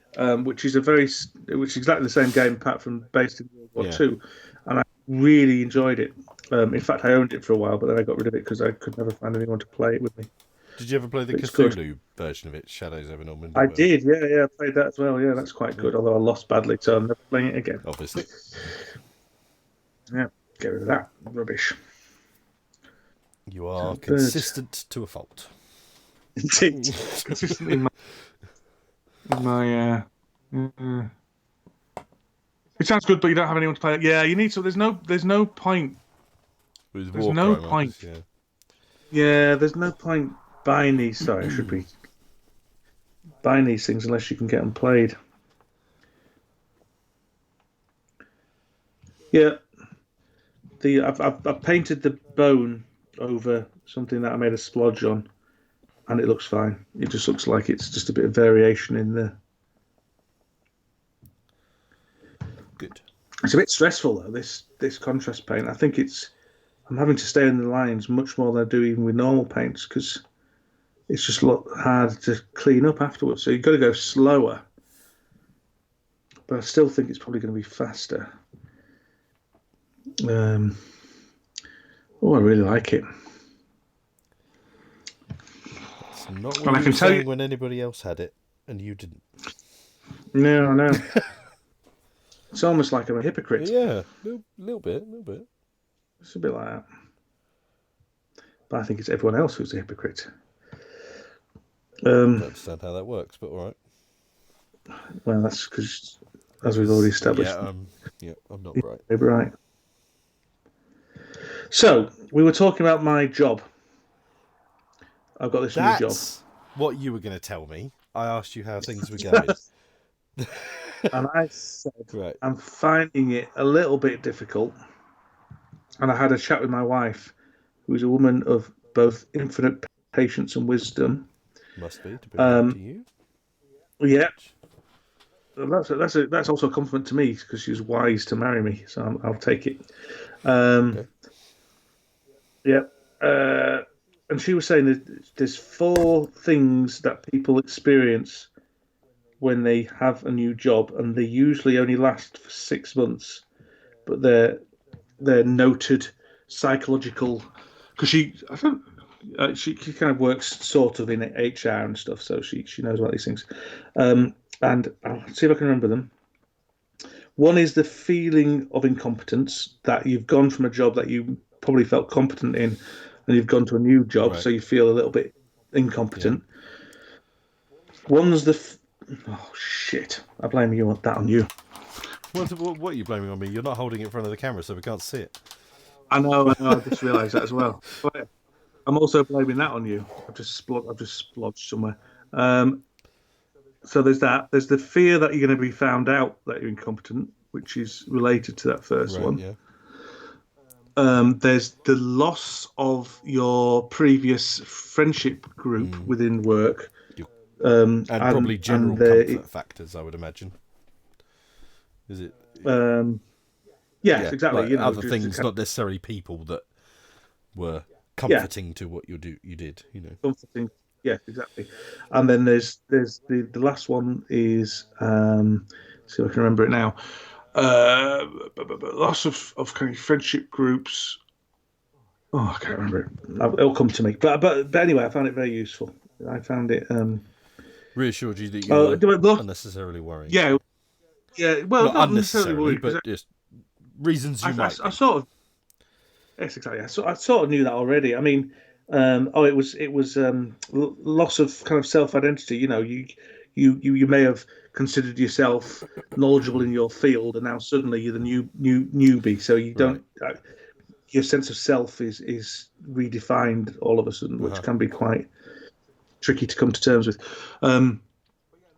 which is which is exactly the same game, apart from based in World War Two, and I really enjoyed it. In fact, I owned it for a while, but then I got rid of it because I could never find anyone to play it with me. Did you ever play the It's Cthulhu good. version of it, Shadows over Normandy? I did, yeah, I played that as well. Yeah, that's quite good. Although I lost badly, so I'm never playing it again. Obviously. Yeah, get rid of that rubbish. You are consistent to a fault. Indeed, consistent in my. It sounds good, but you don't have anyone to play it. Yeah, you need to. There's no point. With There's no point. Yeah. Yeah, there's no point buying these. Sorry, I should be buying these things unless you can get them played. Yeah, I've painted the bone over something that I made a splodge on, and it looks fine. It just looks like it's just a bit of variation in there. Good. It's a bit stressful though. This contrast paint. I think I'm having to stay in the lines much more than I do even with normal paints because it's just a lot harder to clean up afterwards. So you've got to go slower. But I still think it's probably going to be faster. I really like it. It's not what you were saying when anybody else had it, and you didn't. No. It's almost like I'm a hypocrite. Yeah, little bit. It's a bit like that. But I think it's everyone else who's a hypocrite. I don't understand how that works, but all right. Well, that's because, as we've already established, I'm not right. Right. So we were talking about my job. I've got this new job. What you were going to tell me. I asked you how things were going. And I said, right. I'm finding it a little bit difficult. And I had a chat with my wife, who's a woman of both infinite patience and wisdom. Must be, to be to you. Yeah. That's also a compliment to me because she was wise to marry me, so I'll take it. Okay. Yeah. And she was saying that there's 4 things that people experience when they have a new job, and they usually only last for 6 months, but they're noted psychological. Because she kind of works sort of in HR and stuff, so she knows about these things. And I'll see if I can remember them. One is the feeling of incompetence, that you've gone from a job that you probably felt competent in, and you've gone to a new job, so you feel a little bit incompetent. Yeah. One's oh shit! I blame that on you. What are you blaming on me? You're not holding it in front of the camera, so we can't see it. I know. I just realised that as well. But I'm also blaming that on you. I've just splodged somewhere. So there's that. There's the fear that you're going to be found out that you're incompetent, which is related to that first one. Yeah. There's the loss of your previous friendship group within work. And probably general comfort factors, I would imagine. Is it? Yes, exactly. Like other things, not necessarily people that were comforting to what you did. Comforting. Yeah, exactly. And then there's the last one is see if I can remember it now. Loss of kind of friendship groups. Oh, I can't remember it. It'll come to me. But anyway, I found it very useful. I found it reassured you that you're unnecessarily worried. Yeah. Well, not unnecessarily worried, but just reasons you might. I sort of. Yes, exactly. I sort of knew that already. I mean, it was loss of kind of self-identity. You may have considered yourself knowledgeable in your field, and now suddenly you're the newbie. So you don't. your sense of self is redefined all of a sudden, which Uh-huh. can be quite tricky to come to terms with. Um,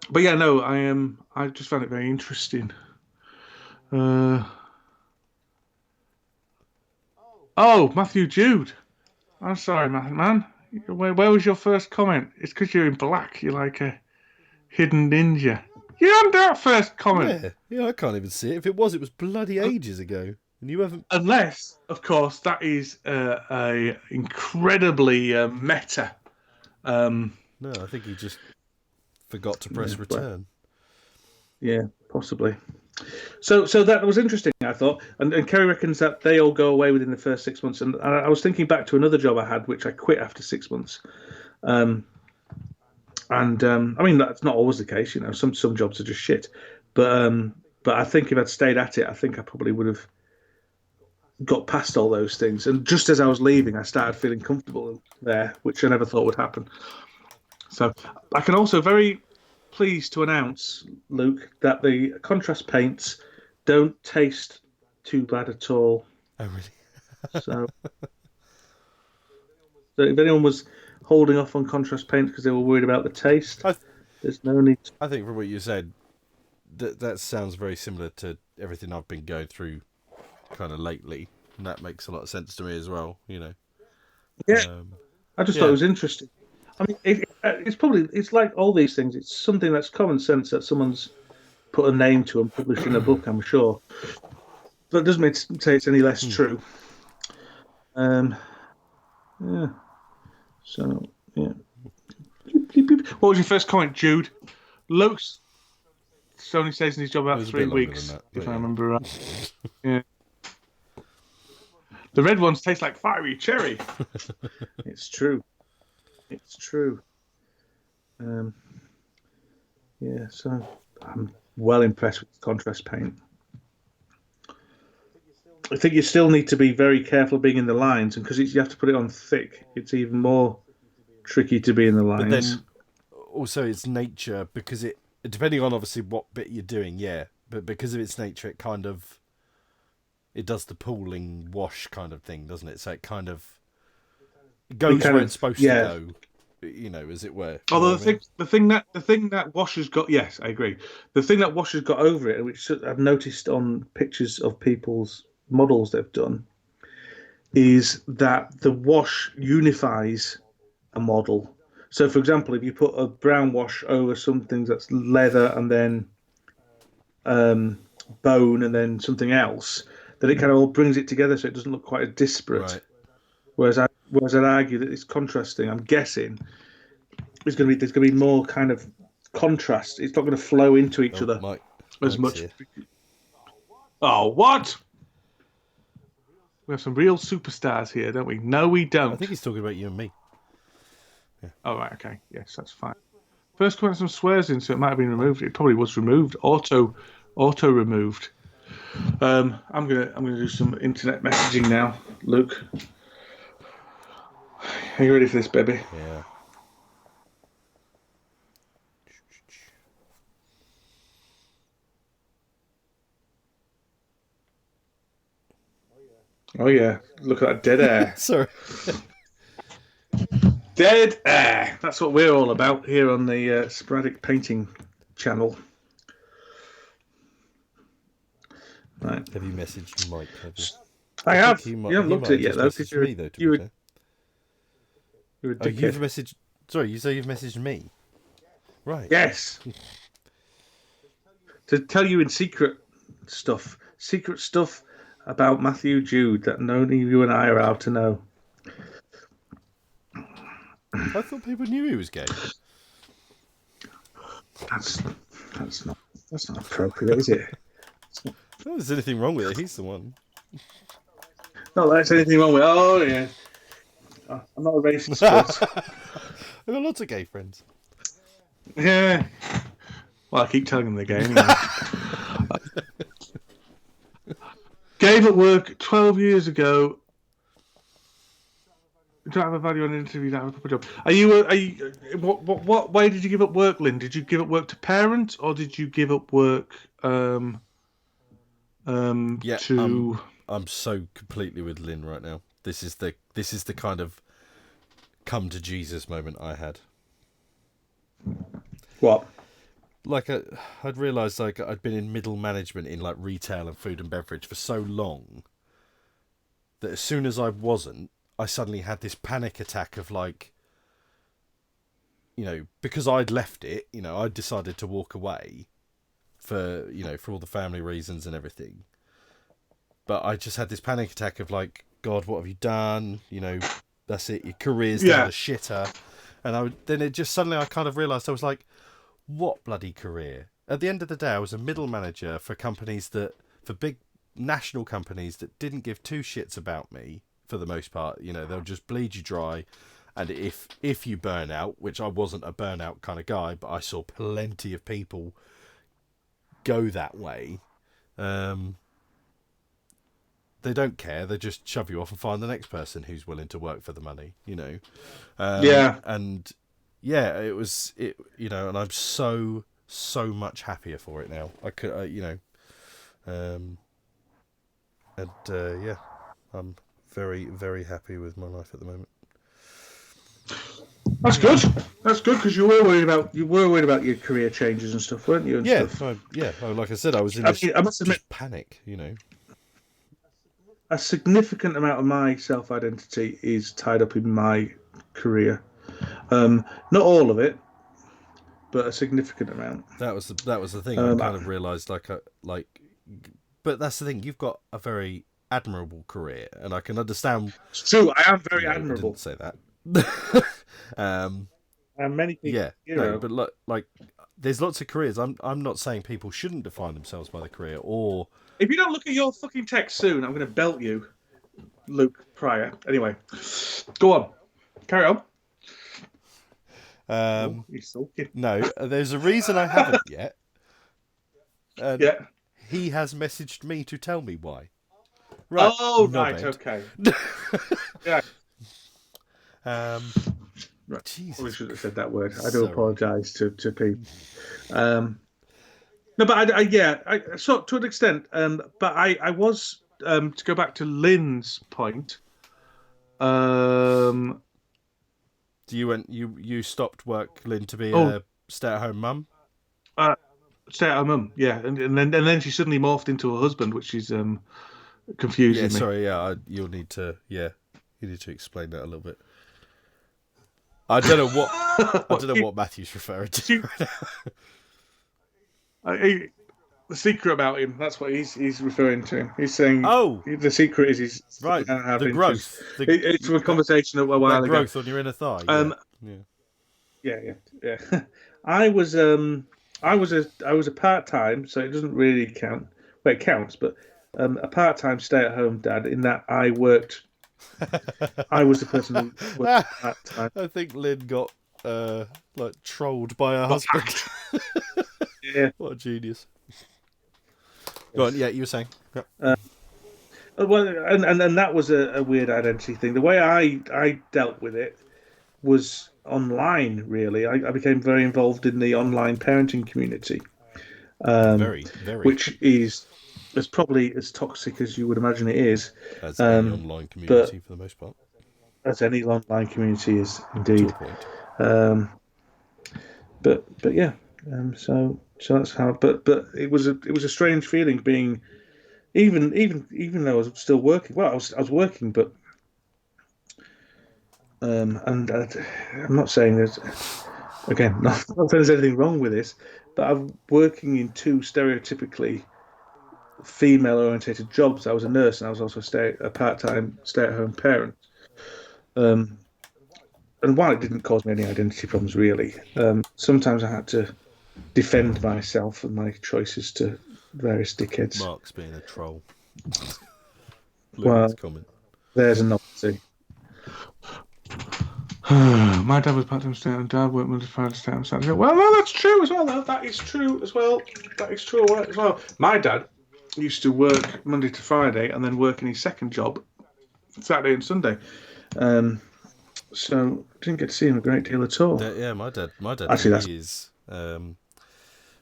but yeah, no, I am. I just found it very interesting. Uh, oh, Matthew Jude. I'm sorry, man. Where was your first comment? It's because you're in black. You're like a hidden ninja. You had that first comment. Yeah, yeah. I can't even see it. If it was bloody ages ago, and you haven't. Unless, of course, that is a incredibly meta. Um, No, I think he just forgot to yeah, press well, return. yeah, possibly. So that was interesting, I thought. And Kerry reckons that they all go away within the first 6 months. And I was thinking back to another job I had, which I quit after 6 months. Um, I mean, that's not always the case. Some jobs are just shit. But I think if I'd stayed at it, I think I probably would have got past all those things. And just as I was leaving, I started feeling comfortable there, which I never thought would happen. So I can also very pleased to announce, Luke, that the contrast paints don't taste too bad at all. Oh, really? So, so if anyone was holding off on contrast paints because they were worried about the taste, I, there's no need. I think from what you said, that sounds very similar to everything I've been going through kind of lately. And that makes a lot of sense to me as well, you know. Yeah, Um, I just thought it yeah. was interesting. I mean, it's like all these things. It's something that's common sense that someone's put a name to and published in a book. I'm sure, but it doesn't mean to say it's any less Hmm. true. Um, yeah. So yeah. What was your first comment, Jude? Luke's Sony stays in his job It about was a three bit longer than weeks, that, if but I yeah. remember right. Yeah. The red ones taste like fiery cherry. It's true. It's true. Um, yeah, so I'm well impressed with the contrast paint. I think you still need to be very careful being in the lines, and because you have to put it on thick, it's even more tricky to be in the But lines. then also its nature, because it depending on obviously what bit you're doing, yeah. But because of its nature, it does the pooling wash kind of thing, doesn't it? So it It goes kind where it's of, supposed to yeah. go, you know, as it were. You know Although what I mean? the thing that Wash has got, yes, I agree. The thing that Wash has got over it, which I've noticed on pictures of people's models they've done, is that the wash unifies a model. So, for example, if you put a brown wash over something that's leather and then um, bone and then something else, then it kind of all brings it together so it doesn't look quite as disparate. Right. Whereas I'd argue that it's contrasting. I'm guessing there's going to be more kind of contrast. It's not going to flow into each Oh, other as Mike's much. here. Oh, what? We have some real superstars here, don't we? No, we I don't. think he's talking about you and me. Oh, right, okay. Yes, that's fine. First comment some swears in, so it might have been removed. It probably was removed. Auto removed. I'm gonna do some internet messaging now, Luke. Are you ready for this, baby? Yeah. Oh yeah, look at that dead air. Sorry. Dead air. That's what we're all about here on the Sporadic Painting channel. Right. Have you messaged Mike? Have you? I I think have. he You might. haven't He looked might at have it yet just though, because messaged me though. To be fair. you're a Oh, you've dickhead. messaged. Sorry, you say you've messaged me. Right. Yes. To tell you in secret stuff about Matthew Jude that only you and I are allowed to know. I thought people knew he was gay. That's that's not that's not appropriate, is it? If there's anything wrong with it, he's the one. Not that there's anything wrong with. Oh yeah, I'm not a racist, but I've got lots of gay friends. yeah. Well, I keep telling them they're gay anyway. Gave at work 12 years ago. Don't have a value on an interview. Don't have a proper job. Are you? What way did you give up work, Lynn? Did you give up work to parents, or did you give up work Yeah. to? I'm so completely with Lynn right now. This is the kind of come to Jesus moment I had. What? Like I'd realised like I'd been in middle management in like retail and food and beverage for so long that as soon as I wasn't, I suddenly had this panic attack of like, because I'd left it, I'd decided to walk away for all the family reasons and everything. But I just had this panic attack of like, God, what have you done? That's it. Your career's down Yeah, the shitter. And then it just suddenly I kind of realised I was like, what bloody career? At the end of the day, I was a middle manager for big national companies that didn't give two shits about me for the most part. They'll just bleed you dry. And if you burn out, which I wasn't a burnout kind of guy, but I saw plenty of people go that way. They don't care. They just shove you off and find the next person who's willing to work for the money. yeah. And yeah, and I'm so much happier for it now. I could, yeah, I'm very, very happy with my life at the moment. That's good. That's good because you were worried about your career changes and stuff, weren't you? And Yeah, stuff. like I said, I was in I this mean, I must admit, just panic. a significant amount of my self-identity is tied up in my career. Not all of it, but a significant amount. That was the thing. I Um, kind of realised but that's the thing. You've got a very admirable career, and I can understand. it's true. I am very I didn't admirable, say that. um, and many people yeah, no, hero. but look, like, there's lots of careers. I'm not saying people shouldn't define themselves by the career, or If you don't look at your fucking text soon, I'm going to belt you, Luke Pryor. Anyway, go on, carry on. Oh, he's sulking. no. There's a reason I haven't yet, and Yeah. he has messaged me to tell me why. Right, Oh, right. knobhead. Okay. Yeah. Um, Right. Probably Jesus, shouldn't have said that word. I do sorry. apologise to people. No, but so to an extent. But I was to go back to Lynn's point. Um, Do you stopped work, Lynn, to be oh, a stay-at-home mum? uh, stay-at-home mum. Yeah, and then she suddenly morphed into a husband, which is Yeah, confusing me. sorry. Yeah, you'll need to. Yeah, you need to explain that a little bit. I don't know what I What don't know she, what Matthew's referring to she, right now. he, the secret about him. That's what he's referring to. He's saying Oh, the secret is he's right. doesn't have The interest. growth. It's from a That conversation a while that ago. growth on your inner thigh. Yeah, Um, yeah. yeah. I was I was a part time, so it doesn't really count. Well, it counts, but a part time stay at home dad. In that I worked. I was the person who worked part time. I think Lynn got like trolled by her husband. Yeah. What a genius. Go on. Yeah, you were saying. Yeah. Well, and that was a weird identity thing. The way I dealt with it was online. Really, I became very involved in the online parenting community, um, Very, very. which is probably as toxic as you would imagine it is. As any Um, online but community for the most part. as any online community is To a indeed. point. Um, but yeah, so that's how. But it was a strange feeling being even though I was still working. Well, I was working, but and I'm not saying there's again not saying there's anything wrong with this, but I'm working in two stereotypically female orientated jobs. I was a nurse and I was also a part time stay at home parent. Um, and while it didn't cause me any identity problems really, sometimes I had to defend myself and my choices to various dickheads. Mark's being a troll. Look at his Well, comment. there's a novelty. My dad was part-time stay and dad worked Monday to Friday stay on Saturday. Well, no, that's true as well. That is true as well. That is true as well. My dad used to work Monday to Friday and then work in his second job Saturday and Sunday. So didn't get to see him a great deal at all. Yeah, my dad Actually, for that's years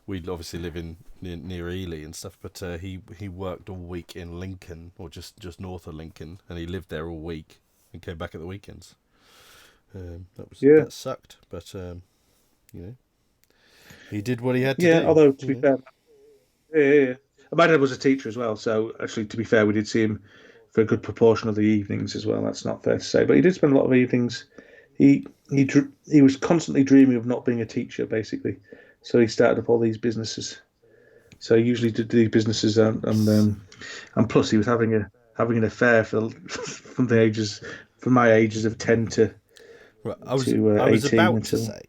we obviously live in near Ely and stuff, but he worked all week in Lincoln, or just north of Lincoln, and he lived there all week and came back at the weekends. Yeah, That sucked, but you know, he did what he had to yeah. do. Although to You be know, fair, yeah. My dad was a teacher as well, so actually, to be fair, we did see him for a good proportion of the evenings as well. That's not fair to say, but he did spend a lot of evenings. He was constantly dreaming of not being a teacher, basically. So he started up all these businesses. So he usually did these businesses, and plus he was having an affair for from my ages of 10 right, to I was 18 about to until say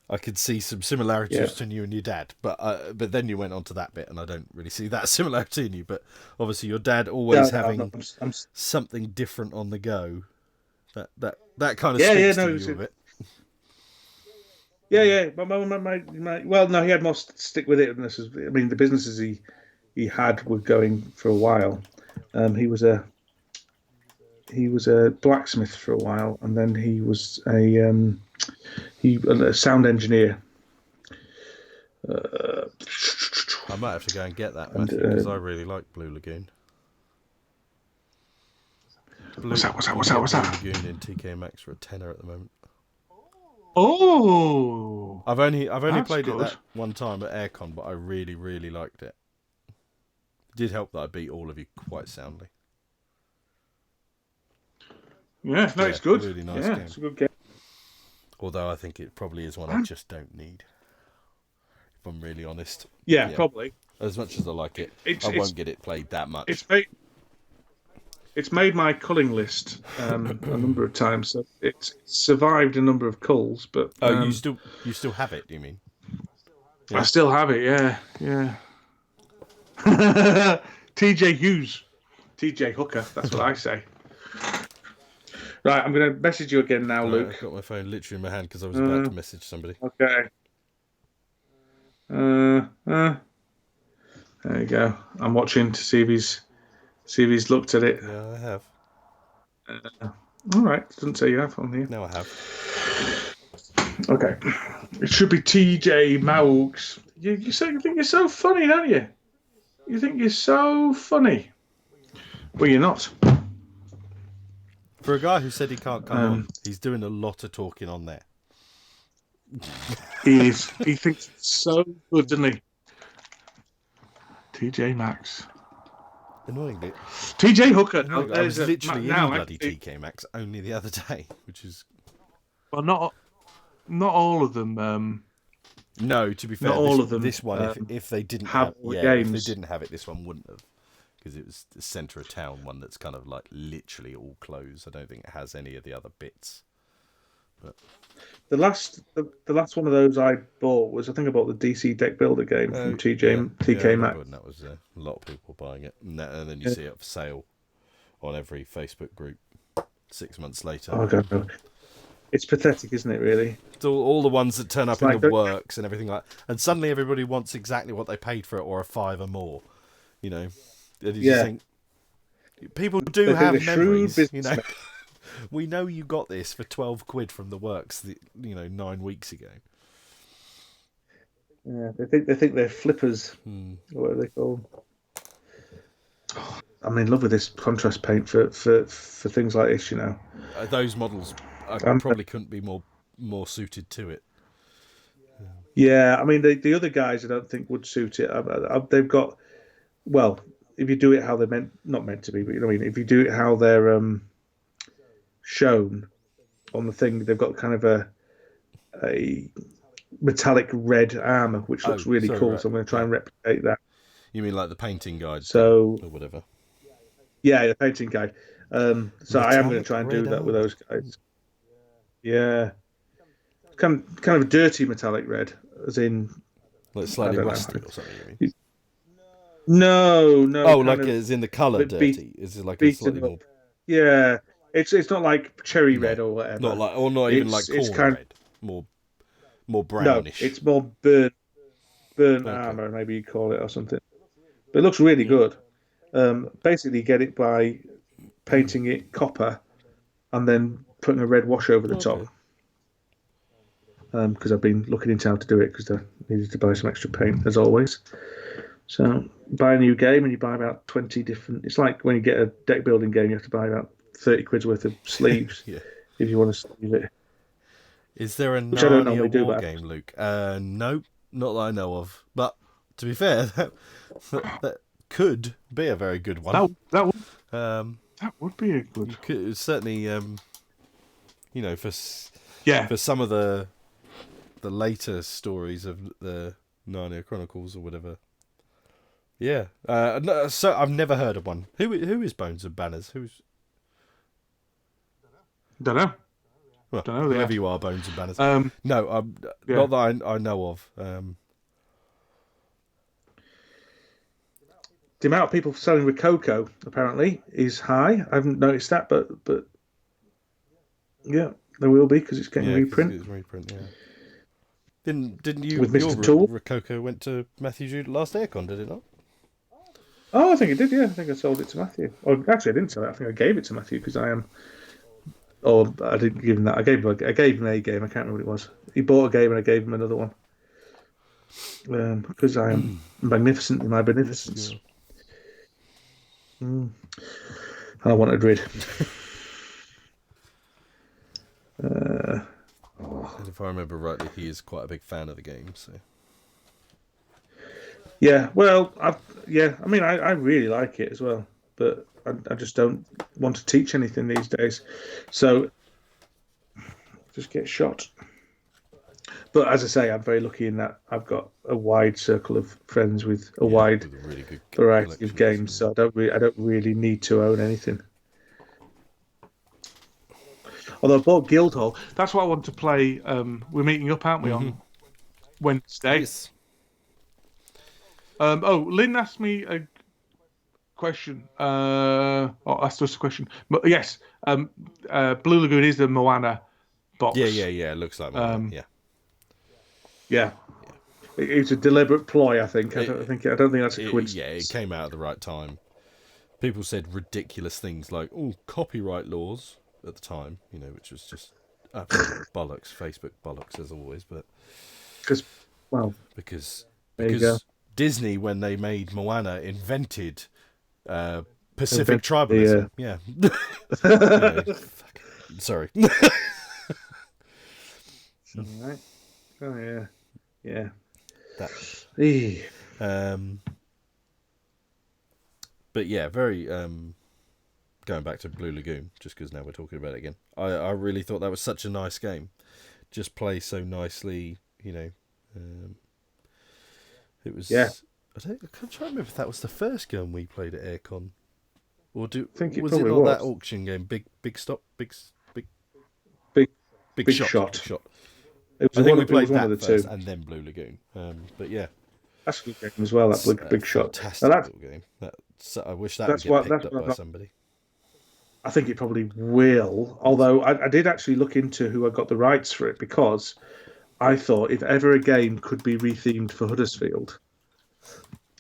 I could see some yeah. similarities between you and your dad, but then you went on to that bit, and I don't really see that similarity in you. But obviously, your dad No, always no, I'm not. having something different on the go. That kind of Yeah, yeah, speaks no, to he was. you a bit. Yeah, yeah. Well, no, he had more stick with it. And this is, I mean, the businesses he had were going for a while. He was a blacksmith for a while, and then he was a sound engineer. Uh, I might have to go and get that, and Matthew, because I really like Blue Lagoon. what's that? What's that? You can What's that? get What's Blue that? Lagoon in TK Maxx for a tenner at the moment. Oh, I've only that's played it good. that one time at Aircon, but I really really liked it. It did help that I beat all of you quite soundly. Yeah, no, Yeah, it's good. really nice Yeah, game. it's a good game. Although I think it probably is one I Um, just don't need, if I'm really honest. Yeah, Yeah, probably. as much as I like it, It's I it's won't get it played that much. it's made it's made my culling list a number of times. So it's survived a number of culls, but Oh, you still have it? Do you mean? I Yeah. still have it. Yeah, yeah. TJ Hughes, TJ Hooker. That's what I say. Right, I'm going to message you again now, All right, I've Luke. got my phone literally in my hand because I was about Uh, to message somebody. okay. Uh, uh, there you go. I'm watching to see if he's looked at it. Yeah, I have. All right. Doesn't say you have on here. Now I have. Okay. It should be TJ Maux. You think you're so funny, don't you? You think you're so funny. Well, you're not. For a guy who said he can't come on, Um, he's doing a lot of talking on there. he is. He thinks it's so good, doesn't he? TJ Maxx. Annoyingly, TJ Hooker. Now, I there's was a literally in now bloody actually. TK Maxx only the other day, which is Well, not all of them. no. To be Not fair, all this of them this one, if they didn't have have all the if they games. didn't have it, this one wouldn't have, because it was the centre of town one that's kind of like literally all closed. I don't think it has any of the other bits. But The last one of those I bought was I think I bought the DC Deck Builder game from yeah, I TK remember Maxx. when that was a lot of people buying it, and then you Yeah. see it for sale on every Facebook group 6 months later. Oh god, it's pathetic, isn't it? Really, It's all the ones that turn it's up in the like works and everything like, and suddenly everybody wants exactly what they paid for it or a five or more. You know, and you just yeah, think people do they think have they're shrewd memories. You know, businessmen. we know you got this for 12 quid from the works. 9 weeks ago. Yeah, they think they're flippers. Hmm. What are they called? I'm in love with this contrast paint for things like this. Those models Um, probably couldn't be more suited to it. yeah, I mean the other guys I don't think would suit it. They've got well, if you do it how they're not meant to be, but you know what I mean. If you do it how they're shown on the thing, they've got kind of a metallic red armor, which Oh, looks really sorry, cool. right, So I'm going to try yeah. and replicate that. You mean like the painting guide thing So or whatever? yeah, the painting guy. So I am going to Metallic try and do red that with armor. those guys. Yeah, kind of dirty metallic red, as in Like I slightly don't know. rusty or something, you mean? No, no, Oh, kind like of as in the colour bit beat, dirty? Is it like a slightly beaten up. more... Yeah, it's not like cherry No. red or Not whatever. like, or not even like It's corn kind of red. More no, brownish. it's more burnt Okay. armor, maybe you call it or something. But it looks really Yeah. good. Basically, get it by painting it copper and then putting a red wash over the top. Okay. because I've been looking into how to do it because I needed to buy some extra paint as always. So buy a new game and you buy about 20 different. It's like when you get a deck building game, you have to buy about 30 quid's worth of sleeves Yeah. if you want to sleeve it, Is there a which I don't Narnia normally do, war but game, Luke? No, not that I know of. But to be fair, that could be a very good one. that would Um, that would be a good. you could certainly, for Yeah, some of the later stories of the Narnia Chronicles or whatever. Yeah. No, so I've never heard of one. Who is Bones and Banners? Who's don't know, well, don't know the whoever answer. you are, Bones and Banners. Um, No, yeah, not that I know of. the amount of people selling Rococo apparently is high. I haven't noticed that, but yeah, there will be because it's getting Yeah, because reprint it's reprint. Yeah. Didn't you with your Mr. Tool. Rococo went to Matthew Jude last Aircon, did it not? Oh, I think it did. Yeah, I think I sold it to Matthew. Or actually, I didn't sell it. I think I gave it to Matthew because I am. Or I didn't give him that. I gave him a game. I can't remember what it was. He bought a game and I gave him another one. Because I am magnificent in my Yes, beneficence. you Mm. I wanted rid. Uh, and if I remember rightly, he is quite a big fan of the game. So yeah, well, yeah. I mean, I really like it as well, but I just don't want to teach anything these days. So just get shot. But as I say, I'm very lucky in that I've got a wide circle of friends with a yeah, wide with a really good variety of collection. games. So I don't really need to own anything. Although I bought Guildhall, that's what I want to play. We're meeting up, aren't we, Mm-hmm. on Wednesday? Yes. Lynn asked me a question. Or asked us a question. But yes, Blue Lagoon is the Moana Yeah, box. yeah, yeah. It looks like one. Um, Yeah, yeah, yeah. it's a deliberate ploy. I think. It, I don't think that's a yeah, it coincidence. came out at the right time. People said ridiculous things like, "Oh, copyright laws" at the time, which was just absolute bollocks. Facebook bollocks as always, but Because, well, because there you go. Disney, when they made Moana, invented uh, Pacific Invent tribalism. the. Yeah, It's sorry. all right. Oh yeah, yeah. that, Eeh. um, but yeah, very going back to Blue Lagoon, just because now we're talking about it again. I really thought that was such a nice game. Just plays so nicely, It Yeah, was. I can't try to remember if that was the first game we played at Aircon, or I think it was it probably not that was. auction game? Big stop, big Big big big shot, big shot. shot. I think we It was played one of that the first two. and then Blue Lagoon. But yeah, That's a good game as well. That it's a big shot. Now fantastic little game. I wish that would get picked that's up what by somebody. I think it probably will. Although I did actually look into who I got the rights for it because I thought if ever a game could be rethemed for Huddersfield,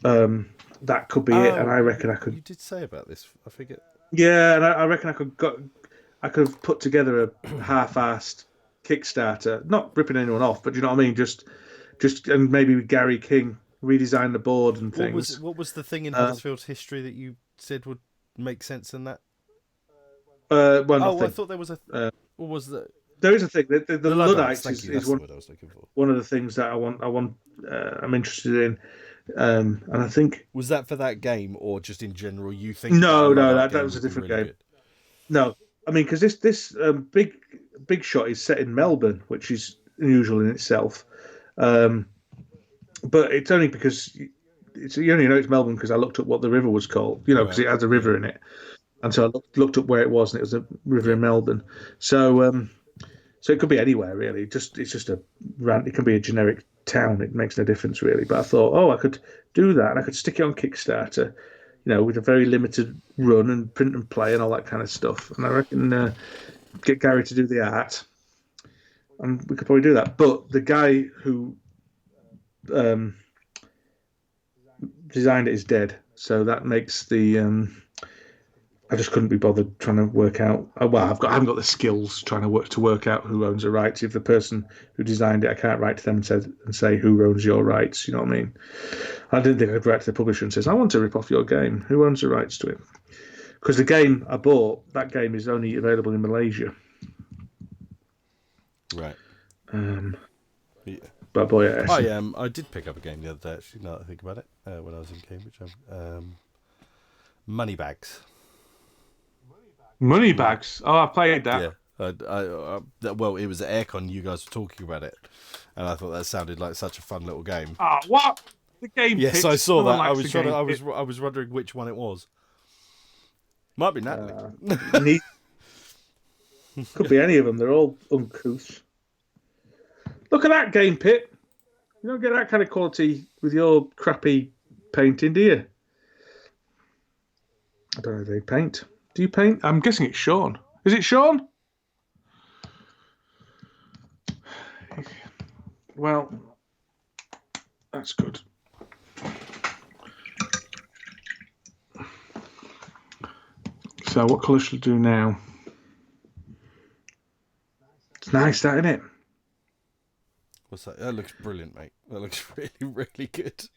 that could be it. And I Oh, reckon I could. you did say about this. I forget. Yeah, and I reckon I could have put together a half-assed Kickstarter, not ripping anyone off, but you know what I mean. Just and maybe with Gary King redesign the board and things. What was the thing in Uh, Huddersfield's history that you said would make sense in that? well, Oh, I nothing. thought there was a. Uh, What was the there is a thing. The the Luddites? Luddites Thank you. is That's the word I was looking for. one of the things that I want. I'm interested in, and I think Was that for that game, or just in general? You think that a no, Luddite that game was a would be different really game. good? No, I mean because this big shot is set in Melbourne, which is unusual in itself. Um, but it's only because you only know it's Melbourne because I looked up what the river was called, because Right. it has a Yeah. river in it, and so I looked up where it was, and it was a river Yeah. in Melbourne. So it could be anywhere really. It's just a rant. It can be a generic town. It makes no difference really. But I thought, oh, I could do that, and I could stick it on Kickstarter, with a very limited run and print and play and all that kind of stuff. And I reckon get Gary to do the art, and we could probably do that. But the guy who um, designed it is dead, so that makes the I just couldn't be bothered trying to work out. Well, I haven't got the skills trying to work out who owns the rights. If the person who designed it, I can't write to them and say who owns your rights. You know what I mean? I didn't think I could write to the publisher and says I want to rip off your game. Who owns the rights to it? Because the game I bought, that game is only available in Malaysia. Right. Um, Yeah. but I bought it. I did pick up a game the other day. Actually, now that I think about it, when I was in Cambridge, Moneybags. Moneybags. Oh, I played that. Yeah. Well, it was at Aircon. You guys were talking about it, and I thought that sounded like such a fun little game. Ah, what? The game Yes, pitch. I saw No one that. I likes was the trying to. game I was wondering which one it was. Might be Natalie. Could be any of them. They're all uncouth. Look at that game pit. You don't get that kind of quality with your crappy painting, do you? I don't know if they paint. Do you paint? I'm guessing it's Sean. Is it Sean? Well, that's good. So, what colour should I do now? It's nice, that, isn't it? What's that? That looks brilliant, mate. That looks really, really good.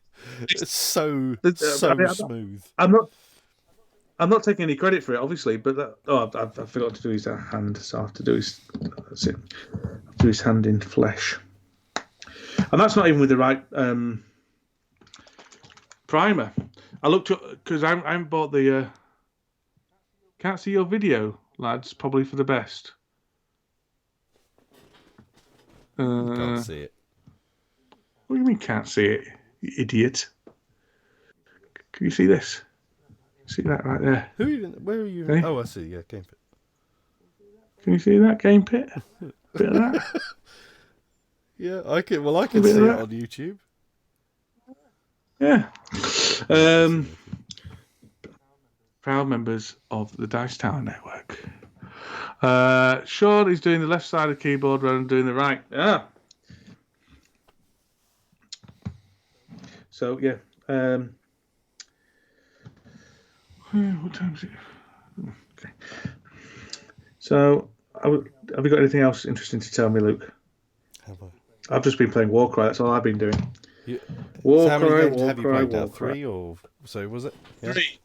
It's so smooth. I'm not taking any credit for it, obviously, but I've forgot to do his hand, so I have to do his. That's it. I have to do his hand in flesh, and that's not even with the right primer. I looked up because I bought the. Can't see your video, lads. Probably for the best. Can't see it. What do you mean can't see it, you idiot? Can you see this? See that right there? Where are you? Hey? Oh, I see. Yeah, Game Pit. Can you see that game pit? Bit of that. Yeah, I can. Well, I can see it on YouTube. Yeah. Proud members of the Dice Tower Network. Sean is doing the left side of the keyboard rather than doing the right. Ah. So yeah. What time is it? Okay. So, have you got anything else interesting to tell me, Luke? Have I? I've just been playing Warcry. That's all I've been doing. So how many games have you played now? 3 or so was it? Yeah. 3.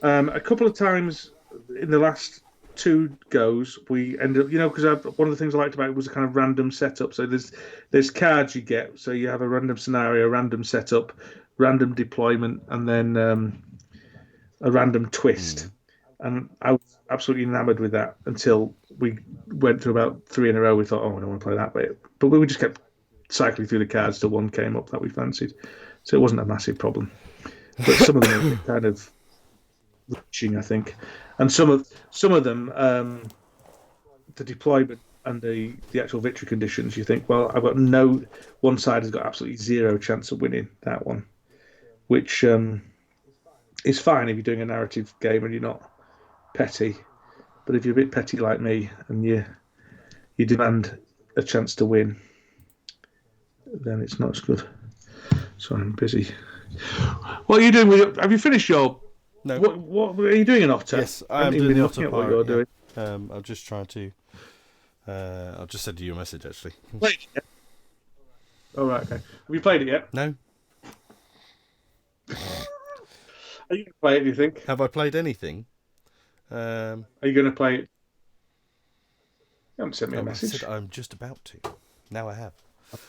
A couple of times in the last 2 goes, we ended up, because one of the things I liked about it was a kind of random setup. So there's cards you get. So you have a random scenario, random setup, random deployment, and then a random twist. And I was absolutely enamored with that until we went through about 3 in a row. We thought, I don't want to play that bit. But we just kept cycling through the cards till one came up that we fancied. So it wasn't a massive problem. But some of them are kind of reaching, I think. And some of them, the deployment and the actual victory conditions, you think, well, I've got one side has got absolutely zero chance of winning that one, which is fine if you're doing a narrative game and you're not petty. But if you're a bit petty like me and you demand a chance to win, then it's not as good. So I'm busy. What are you doing? Have you finished your? No. What are you doing in Otter? Yes, I am doing the Otter what you're doing. I'm just trying to. I'll just send you a message actually. Played it yet? Oh right, okay. Have you played it yet? No. Are you going to play it? Do you think? Have I played anything? Are you going to play it? You haven't sent me a message. I said I'm just about to. Now I have.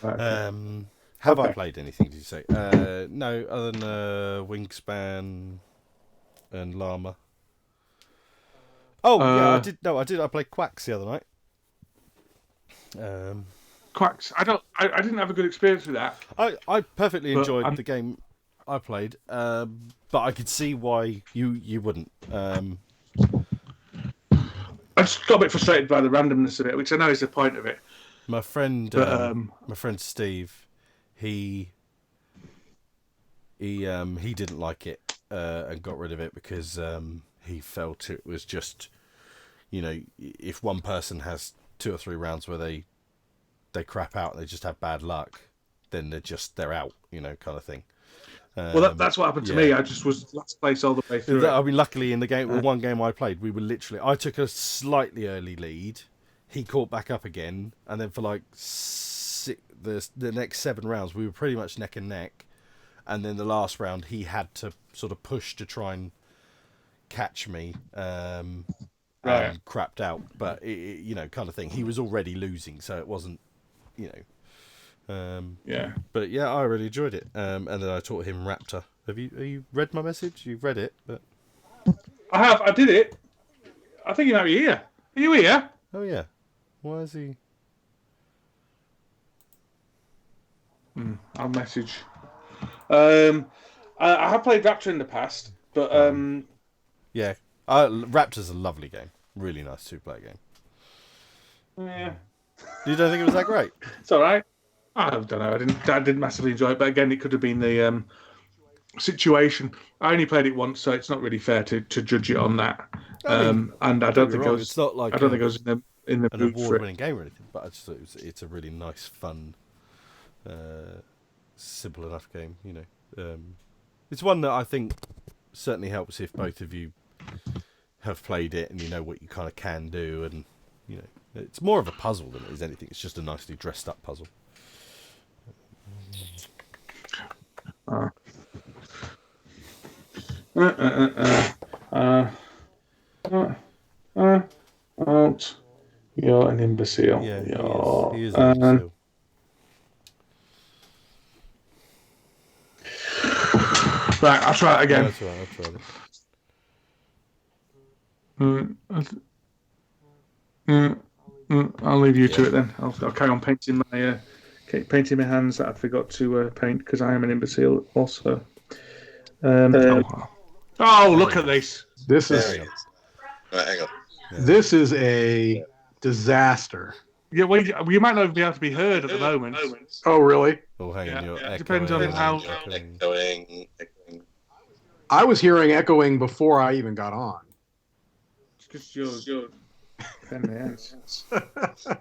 Right, okay. Have I played anything? Did you say? No, other than Wingspan and Llama. Oh yeah, I did. No, I did. I played Quacks the other night. Quacks. I didn't have a good experience with that. I perfectly enjoyed the game I played, but I could see why you wouldn't. I just got a bit frustrated by the randomness of it, which I know is the point of it. My friend Steve, he didn't like it and got rid of it because he felt it was just, if one person has 2 or 3 rounds where they crap out and they just have bad luck, then they're out, kind of thing. Well, that's what happened to me. Yeah. I just was last place all the way through I it. mean, luckily in the one game I played, we were literally. I took a slightly early lead. He caught back up again, and then for like the next 7 rounds, we were pretty much neck and neck. And then the last round, he had to sort of push to try and catch me, and crapped out. But kind of thing. He was already losing, so it wasn't, Yeah. But yeah, I really enjoyed it. And then I taught him Raptor. Have you read my message? You've read it, but I have. I did it. I think you might be here. Are you here? oh yeah, why is he? I'll message. I have played Raptor in the past, but Yeah, Raptor's a lovely game. Really nice 2-player game. yeah, You don't think it was that great? it's all right. I don't know. I didn't massively enjoy it, but again, it could have been the situation. I only played it once, so it's not really fair to judge it on that. And I don't think it's not like I don't think I was in the an mood for it. award-winning game or anything. But I just thought it's a really nice, fun, simple enough game. It's one that I think certainly helps if both of you have played it and you know what you kind of can do, and it's more of a puzzle than it is anything. It's just a nicely dressed up puzzle. You're an imbecile. Yeah, he is an imbecile. Right, I'll try it again. Yeah, that's right. I'll try it. I'll leave you to it then. I'll carry on painting my hands that I forgot to paint because I am an imbecile also. Look at this! This is Hang on. this is a disaster. Yeah, well, you might not be able to be heard at the moment. Oh, really? Oh, hang on. Yeah, You're it depends on echoing, how- echoing. Echoing. I was hearing echoing before I even got on. It's because you're pain in the ass.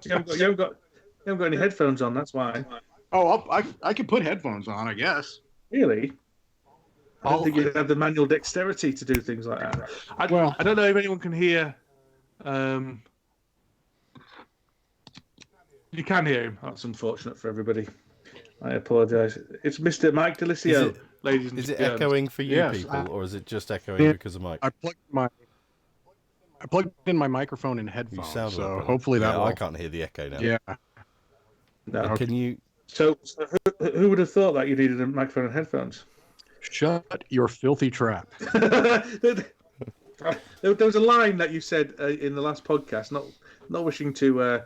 You haven't got any headphones on. That's why. Oh, I could put headphones on, I guess. Really? I don't Oh. think you have the manual dexterity to do things like that. I don't know if anyone can hear. You can hear him. That's unfortunate for everybody. I apologise. It's Mr. Mike Delisio, ladies and Is it gentlemen. echoing for you Yes, people, or is it just echoing Yeah. because of Mike? I plugged in my microphone and headphones, sound so like hopefully that will. I can't hear the echo now. Yeah. No. Can you? So who would have thought that you needed a microphone and headphones? Shut your filthy trap. There was a line that you said in the last podcast. Not wishing to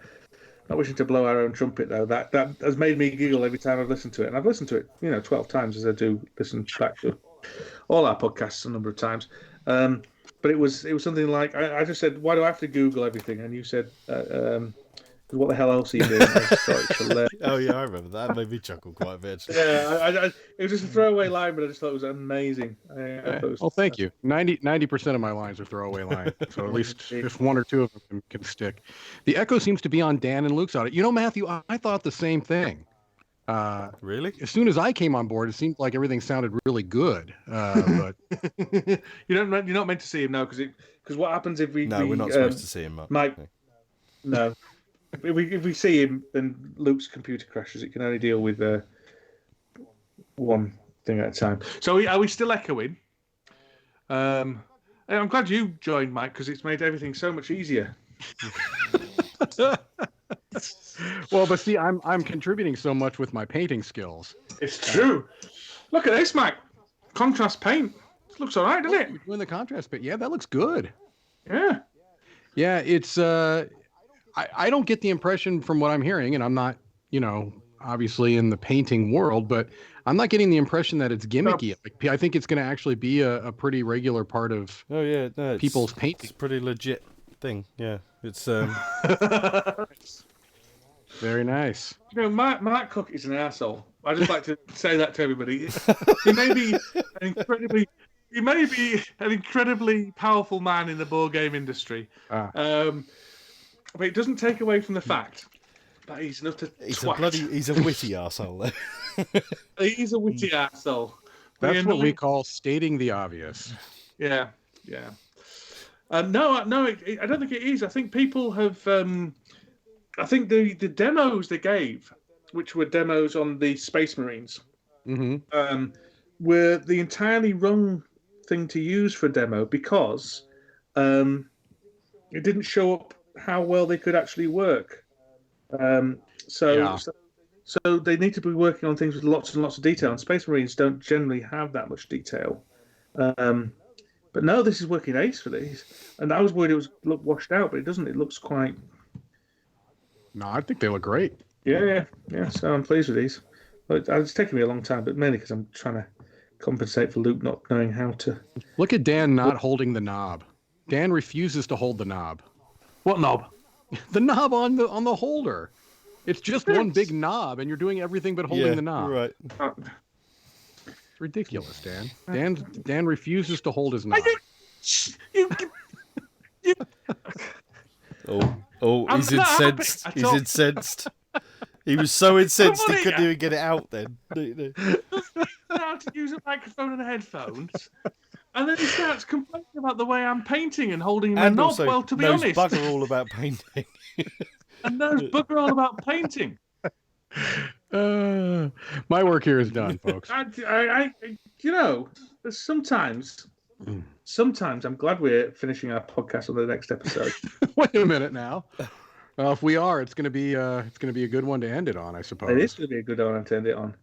blow our own trumpet though. That has made me giggle every time I've listened to it, and I've listened to it 12 times as I do listen back to all our podcasts a number of times. But it was something like I just said, why do I have to Google everything? And you said, what the hell else are you doing? I just thought it's hilarious. Oh yeah, I remember that. It made me chuckle quite a bit. Actually. Yeah, it was just a throwaway line, but I just thought it was amazing. Well, thank you. 90% of my lines are throwaway lines, so at least if one or two of them can stick. The echo seems to be on Dan and Luke's audio. Matthew, I thought the same thing. Really? As soon as I came on board, it seemed like everything sounded really good. But you're not meant to see him now because what happens if we? No, we're not supposed to see him. Mike, no. If we see him, then Luke's computer crashes. It can only deal with one thing at a time. So are we still echoing? I'm glad you joined, Mike, because it's made everything so much easier. well, but see, I'm contributing so much with my painting skills. It's true. Look at this, Mike. Contrast paint. It looks all right, doesn't it? You're doing the contrast, but yeah, that looks good. Yeah. Yeah, it's. I don't get the impression from what I'm hearing, and I'm not, obviously in the painting world, but I'm not getting the impression that it's gimmicky. Like, I think it's going to actually be a pretty regular part of people's painting. It's a pretty legit thing. Yeah, it's very nice. Mark Cook is an asshole. I just like to say that to everybody. He may be an incredibly powerful man in the board game industry. But it doesn't take away from the fact that he's not a twat. He's a witty arsehole. He's a witty arsehole. That's what we call stating the obvious. Yeah, yeah. No, I don't think it is. I think people have. I think the demos they gave, which were demos on the Space Marines, were the entirely wrong thing to use for a demo because it didn't show up how well they could actually work. So they need to be working on things with lots and lots of detail, and Space Marines don't generally have that much detail. But no, this is working ace for these. And I was worried it was look washed out, but it doesn't. It looks quite. No, I think they look great. Yeah. So I'm pleased with these. But it's taken me a long time, but mainly because I'm trying to compensate for Luke not knowing how to. Look at Dan not holding the knob. Dan refuses to hold the knob. What knob? The knob on the holder. It's just one big knob, and you're doing everything but holding the knob. Right. It's ridiculous, Dan. Dan refuses to hold his knob. He's incensed. He's incensed. He was so incensed he couldn't even get it out then. How to use a microphone and headphones. And then he starts complaining about the way I'm painting and holding my knob. Also, well, to be knows honest, bugger all about painting. And knows bugger all about painting. My work here is done, folks. There's sometimes I'm glad we're finishing our podcast on the next episode. Wait a minute now. If we are, it's going to be a good one to end it on, I suppose. It is going to be a good one to end it on.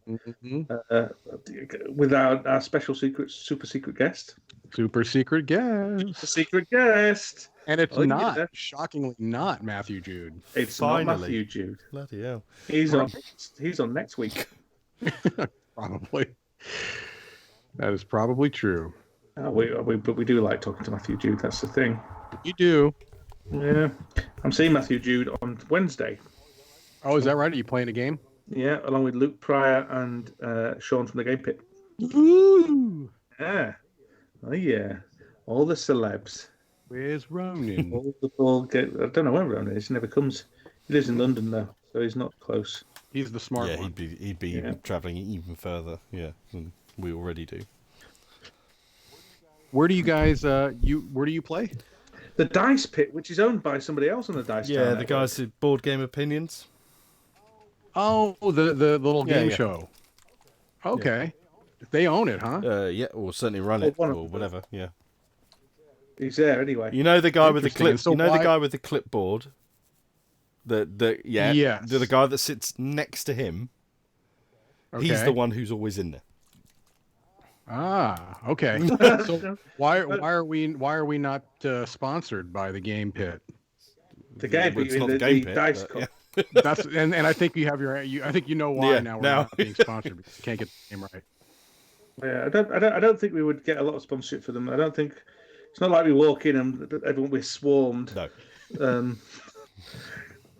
With our special super secret guest. Super secret guest. Secret guest. And it's shockingly not Matthew Jude. It's not Matthew Jude. Bloody hell. He's on next week. Probably. That is probably true. But we do like talking to Matthew Jude. That's the thing. You do. Yeah. I'm seeing Matthew Jude on Wednesday. Oh, is that right? Are you playing a game? Yeah, along with Luke Pryor and Sean from the Game Pit. Ooh. Yeah. Oh, yeah. All the celebs. Where's Ronan? I don't know where Ronan is. He never comes. He lives in London, though, so he's not close. He's the smart one. He'd be travelling even further, than we already do. Where do you guys, where do you play? The Dice Pit, which is owned by somebody else on the Dice Town Network. Guys who Board Game Opinions. Oh, the little game show. Okay. They own it, huh? Or certainly run it, or whatever, yeah. He's there anyway. You know the guy with the clip. So the guy with the clipboard. Yes. The guy that sits next to him. Okay. He's the one who's always in there. Ah, okay. So why are we not sponsored by the Game Pit? The Game Pit, the Game Pit, Dice Cup. Yeah. That's and I think you have I think you know why now we're not being sponsored because you can't get the name right. Yeah, I don't think we would get a lot of sponsorship for them. I don't think it's not like we walk in and everyone we're swarmed. No.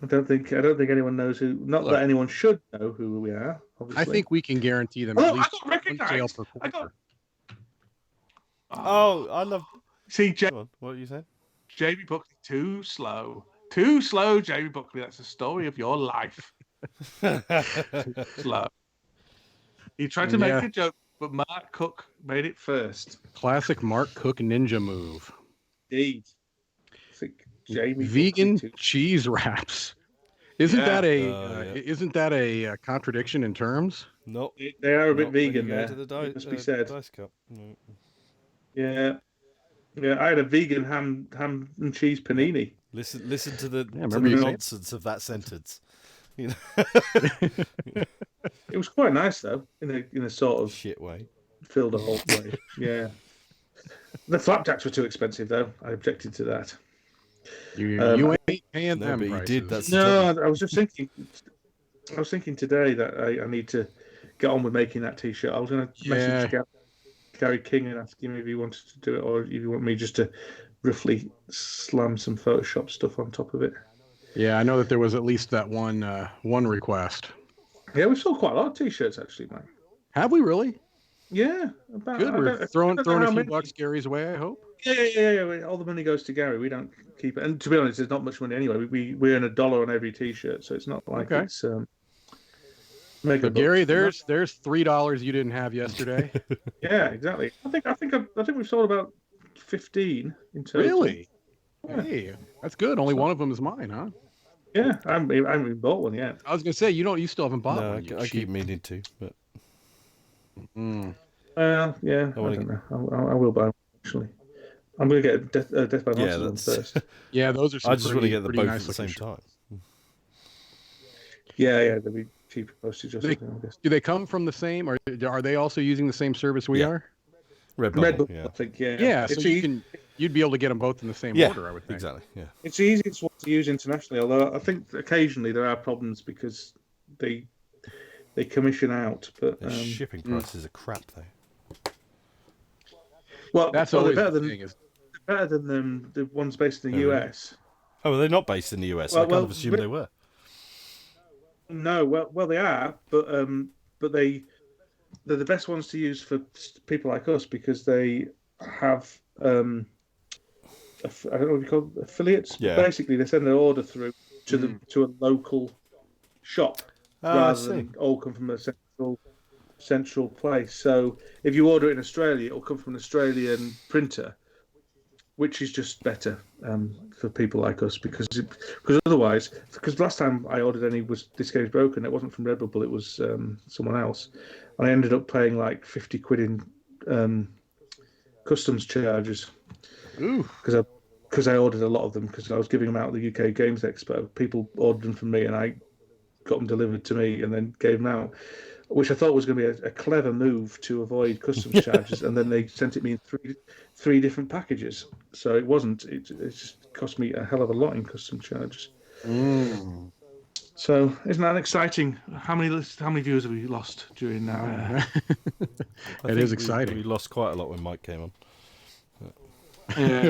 I don't think anyone knows who. Not that anyone should know who we are. Obviously. I think we can guarantee them at least I got recognized. one sale per quarter. I love. See, what are you saying? Jamie Buckley, too slow, Jamie Buckley. That's the story of your life. Too slow. He tried to make a joke, but Mark Cook made it first. Classic Mark Cook ninja move. Indeed. I think Jamie vegan cheese wraps. Isn't that a contradiction in terms? No, they are a bit vegan there. It must be said. Dice Cup. No. Yeah. I had a vegan ham and cheese panini. Listen to the nonsense of that sentence. You know? It was quite nice though, in a sort of shit way. Filled a whole way. Yeah. The flapjacks were too expensive though. I objected to that. You ain't paying them. But you did. I was just thinking. I was thinking today that I need to get on with making that T-shirt. I was going to message Gary King and ask him if he wanted to do it, or if you want me just to roughly slam some Photoshop stuff on top of it. Yeah, I know that there was at least that one request. Yeah, we sold quite a lot of T-shirts actually, man. Have we really? Yeah. Good. We're throwing a few bucks Gary's way, I hope. Yeah. All the money goes to Gary. We don't keep it. And to be honest, there's not much money anyway. We earn $1 on every T-shirt, so it's not like it's. Mega So Gary, bucks. there's $3 you didn't have yesterday. Yeah, exactly. I think we've sold about 15 in total. Really? Yeah. Hey, that's good. Only one of them is mine, huh? Yeah, I haven't even bought one yet. I was gonna say you still haven't bought No, one. You I keep cheap. meaning to, but Mm. Yeah, I wanna don't know. I will buy one, actually. I'm going to get a Death by yeah, Monsters one that's. first. Yeah, those are some I just want to get them pretty both nice at the same looking time. Yeah, they'll be cheaper postage or They- something, I guess. Do they come from the same, or are they also using the same service we Yeah. are? Redbubble, I yeah. think, yeah. Yeah, so It's you'd be able to get them both in the same Yeah, order, I would think. exactly, yeah. It's the easiest one to use internationally, although I think occasionally there are problems because they commission out. But Their shipping prices are crap, though. That's they're always better the than thing. Is the ones based in the Oh, really? US. Oh, well, they're not based in the US. Well, I kind of assumed they were. No, well they are, but they're the best ones to use for people like us because they have I don't know what you call them, affiliates. Yeah. Basically, they send an order through to a local shop I rather see. than all come from a central place. So if you order it in Australia, it'll come from an Australian printer, which is just better for people like us because otherwise, because last time I ordered any was This Game's Broken. It wasn't from Redbubble, it was someone else, and I ended up paying like 50 quid in customs charges ooh, because I ordered a lot of them because I was giving them out at the UK Games Expo. People ordered them from me, and I got them delivered to me and then gave them out, which I thought was going to be a clever move to avoid customs charges. And then they sent it me in three different packages, so it wasn't. It just cost me a hell of a lot in customs charges. So isn't that exciting? How many viewers have we lost during that? it is exciting. We lost quite a lot when Mike came on.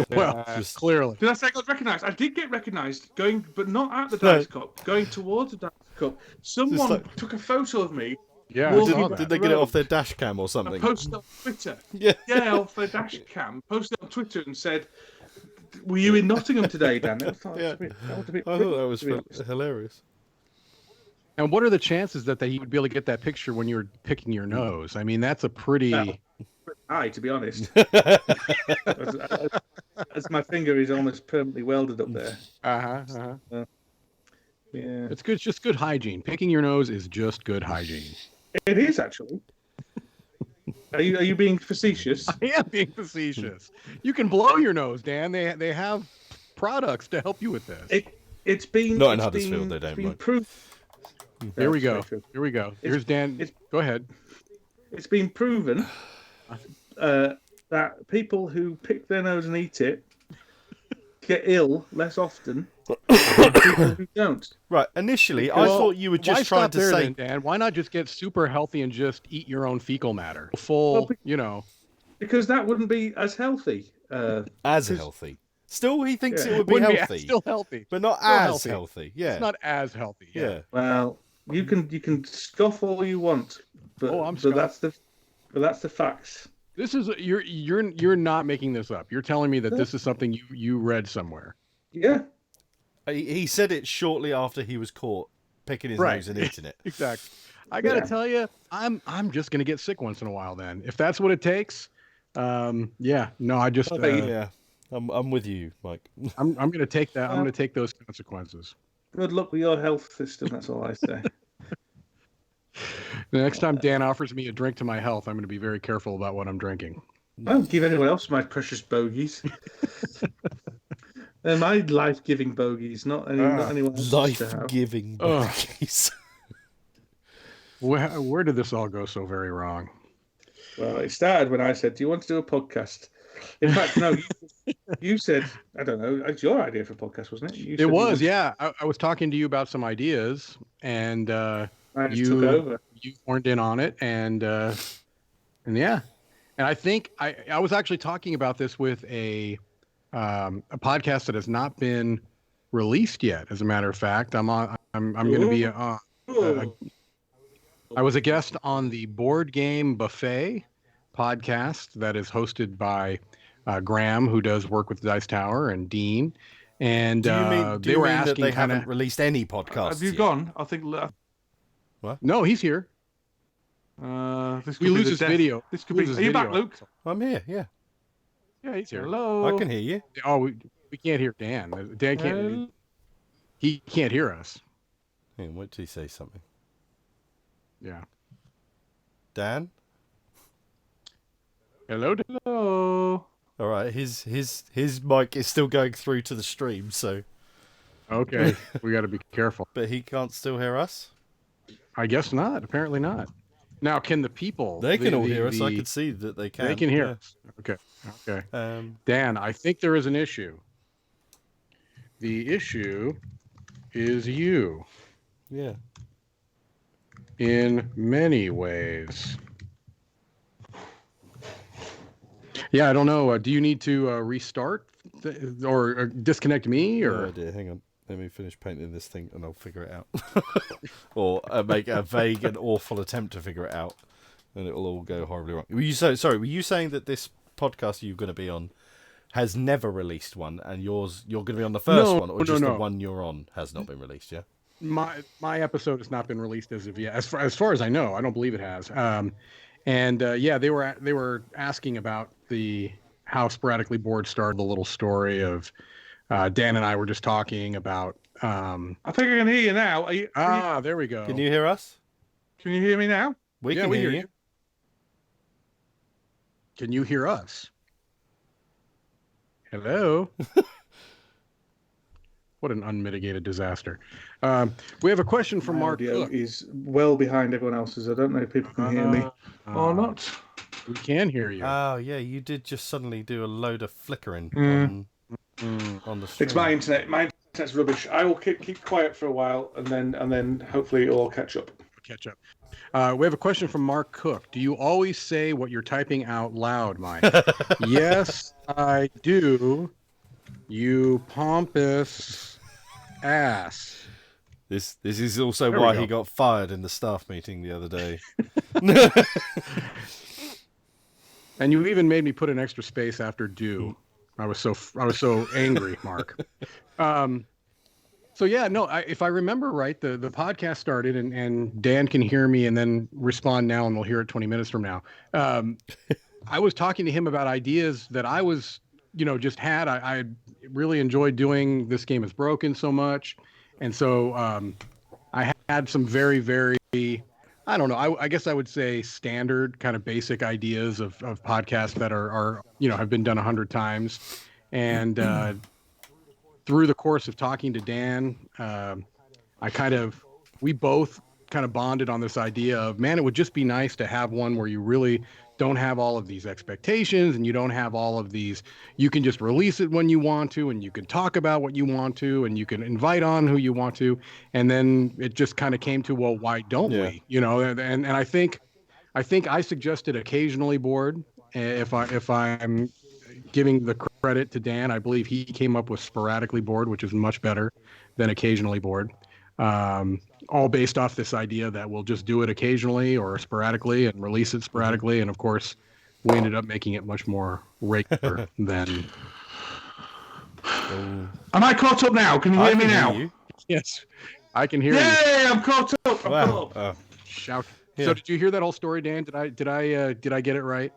Well, Just- clearly. Did I say I got recognised? I did get recognised going, but not at the Dice Cup. Going towards the Dice Cup, someone took a photo of me. Yeah, I walking saw down that. Did they get it off their dash cam or I something? posted on Twitter. Yeah. Yeah, off their dash cam. Posted on Twitter and said, "Were you in Nottingham today, Dan?" I thought Yeah. that was a bit I thought that was to be honest. hilarious. And what are the chances that you would be able to get that picture when you were picking your nose? I mean, that's a pretty. Well, high, to be honest. as my finger is almost permanently welded up there. Yeah, It's good. It's just good hygiene. Picking your nose is just good hygiene. it is actually. Are you being facetious? I am being facetious. You can blow your nose, Dan. They have products to help you with this. It's been Not in it's Huddersfield, been- they it's don't, been Mike. proved. Here we That's go. very true. Here we go. Here's Dan. Go ahead. It's been proven that people who pick their nose and eat it get ill less often than people who don't. Right. Initially, I Well, thought you were why just trying stop to there say. then, Dan? Why not just get super healthy and just eat your own fecal matter? Full, Because that wouldn't be as healthy. As healthy. Still, he thinks Yeah. it would be Wouldn't healthy, still healthy, but not still as healthy. healthy. Yeah. It's not as healthy. Yeah. Well, you can scoff all you want, but I'm but that's the facts. This is you're not making this up. You're telling me that this is something you read somewhere. Yeah. He said it shortly after he was caught picking his Right. nose and eating it. Exactly. I gotta Yeah. tell you, I'm just gonna get sick once in a while. Then, if that's what it takes, yeah. No, I just Yeah. I'm with you, Mike. I'm gonna take that. I'm gonna take those consequences. Good luck with your health system. That's all I say. The next time Dan offers me a drink to my health, I'm gonna be very careful about what I'm drinking. I don't give anyone else my precious bogies. They're my life-giving bogies, not anyone else's to have. Life-giving Ugh. bookies. Where did this all go so very wrong? Well, it started when I said, "Do you want to do a podcast?" In fact, no, you said, "I don't know." It's your idea for a podcast, wasn't it? You It said you was, wanted- yeah. I was talking to you about some ideas, and I just took over. you horned in on it, and yeah, and I think I was actually talking about this with a podcast that has not been released yet. As a matter of fact, I'm going to be I was a guest on the Board Game Buffet podcast that is hosted by Graham, who does work with Dice Tower, and Dean. And Do you mean they were that asking they kind haven't of released any podcasts? Have you yet? gone? I think. No, he's here. This We could be lose the his death. video. This could be. Lose Are his you back, video. Luke? I'm here. Yeah, Yeah, he's here. Hello. I can hear you. Oh, we can't hear Dan. Dan can't. He can't hear us. Hang on, wait till he say something. Yeah. Dan. Hello. Hello. All right, his mic is still going through to the stream, so. Okay, we got to be careful. But he can't still hear us. I guess not. Apparently not. Now, can the people? They can all hear us. I can see that they can. They can hear yeah. us. Okay. Um, Dan, I think there is an issue. The issue is you yeah. in many ways. Yeah, I don't know. Do you need to restart or disconnect me? Or No idea. Hang on. Let me finish painting this thing and I'll figure it out. Or make a vague and awful attempt to figure it out. And it'll all go horribly wrong. Were you saying that this podcast you're going to be on has never released one and you're going to be on the first one, or just the one you're on has not been released, yeah? My episode has not been released as of yet. As far as I know, I don't believe it has. Yeah, they were asking about how Sporadically Bored started. The little story of Dan and I were just talking about. I think I can hear you now. There we go. Can you hear us? Can you hear me now? We can hear you. Can you hear us? Hello. What an unmitigated disaster. We have a question from Mark Cook. Is well behind everyone else's. I don't know if people can hear me or not. We can hear you. Oh, yeah, you did just suddenly do a load of flickering on the stream. It's my internet. My internet's rubbish. I will keep quiet for a while, and then hopefully it'll all catch up. We have a question from Mark Cook. Do you always say what you're typing out loud, Mike? Yes, I do. You pompous ass. This is also There why we he go. got fired in the staff meeting the other day. And you even made me put an extra space after do. I was so angry, Mark. So yeah, no. If I remember right, the podcast started, and Dan can hear me, and then respond now, and we'll hear it 20 minutes from now. I was talking to him about ideas that I was, just had. I really enjoyed doing This Game Is Broken so much, and so I had some very, very, I don't know. I guess I would say standard kind of basic ideas of podcasts that are have been done 100 times, and through the course of talking to Dan, we both kind of bonded on this idea of, man, it would just be nice to have one where you really don't have all of these expectations and you don't have all of these, you can just release it when you want to, and you can talk about what you want to, and you can invite on who you want to. And then it just kind of came to, well, why don't we, and I think I suggested occasionally bored. If I'm giving the credit to Dan, I believe he came up with Sporadically Bored, which is much better than occasionally bored. All based off this idea that we'll just do it occasionally or sporadically and release it sporadically. And of course, we ended up making it much more regular than. Am I caught up now? Can you hear me now? You. Yes, I can hear you. Yay! I'm caught up. Wow. Shout. Yeah. So did you hear that whole story, Dan? Did I get it right?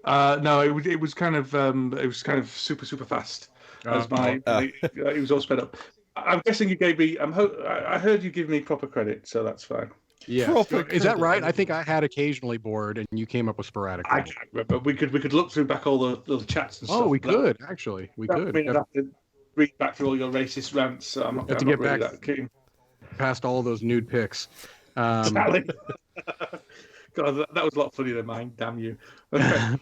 No, it was kind of super fast. It was all sped up. I'm guessing you gave me. I heard you give me proper credit, so that's fine. Yeah, is that right? I think I had occasionally bored, and you came up with Sporadically. I can't remember. We could look through back all the chats and stuff. Oh, we could actually. We could. I'd have to read back through all your racist rants. So I'm not really that keen. Past all those nude pics. Exactly. God, that was a lot funnier than mine. Damn you. Okay.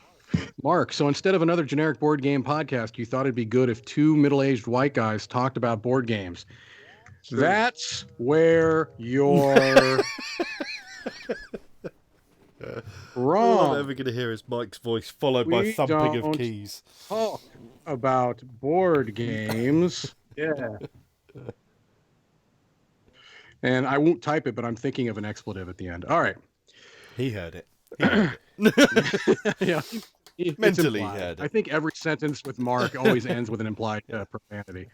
Mark, so instead of another generic board game podcast, you thought it'd be good if two middle-aged white guys talked about board games. Sure. That's where you're wrong. All I'm ever going to hear is Mike's voice followed by thumping of keys. Talk about board games. Yeah. And I won't type it, but I'm thinking of an expletive at the end. All right. He heard it. Yeah. Mentally heard it. I think every sentence with Mark always ends with an implied profanity.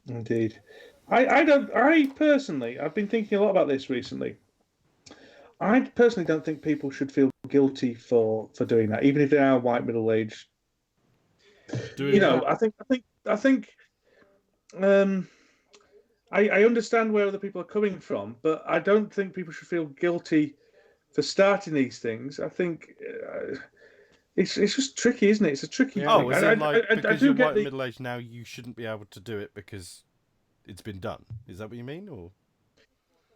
Indeed. I personally, I've been thinking a lot about this recently. I personally don't think people should feel guilty for doing that, even if they are white middle aged. Doing what? I think. Um, I understand where other people are coming from, but I don't think people should feel guilty for starting these things. I think it's just tricky, isn't it? It's a tricky Yeah. Oh, thing. as in like I because do you're get white and the middle aged now, you shouldn't be able to do it because it's been done. Is that what you mean, or?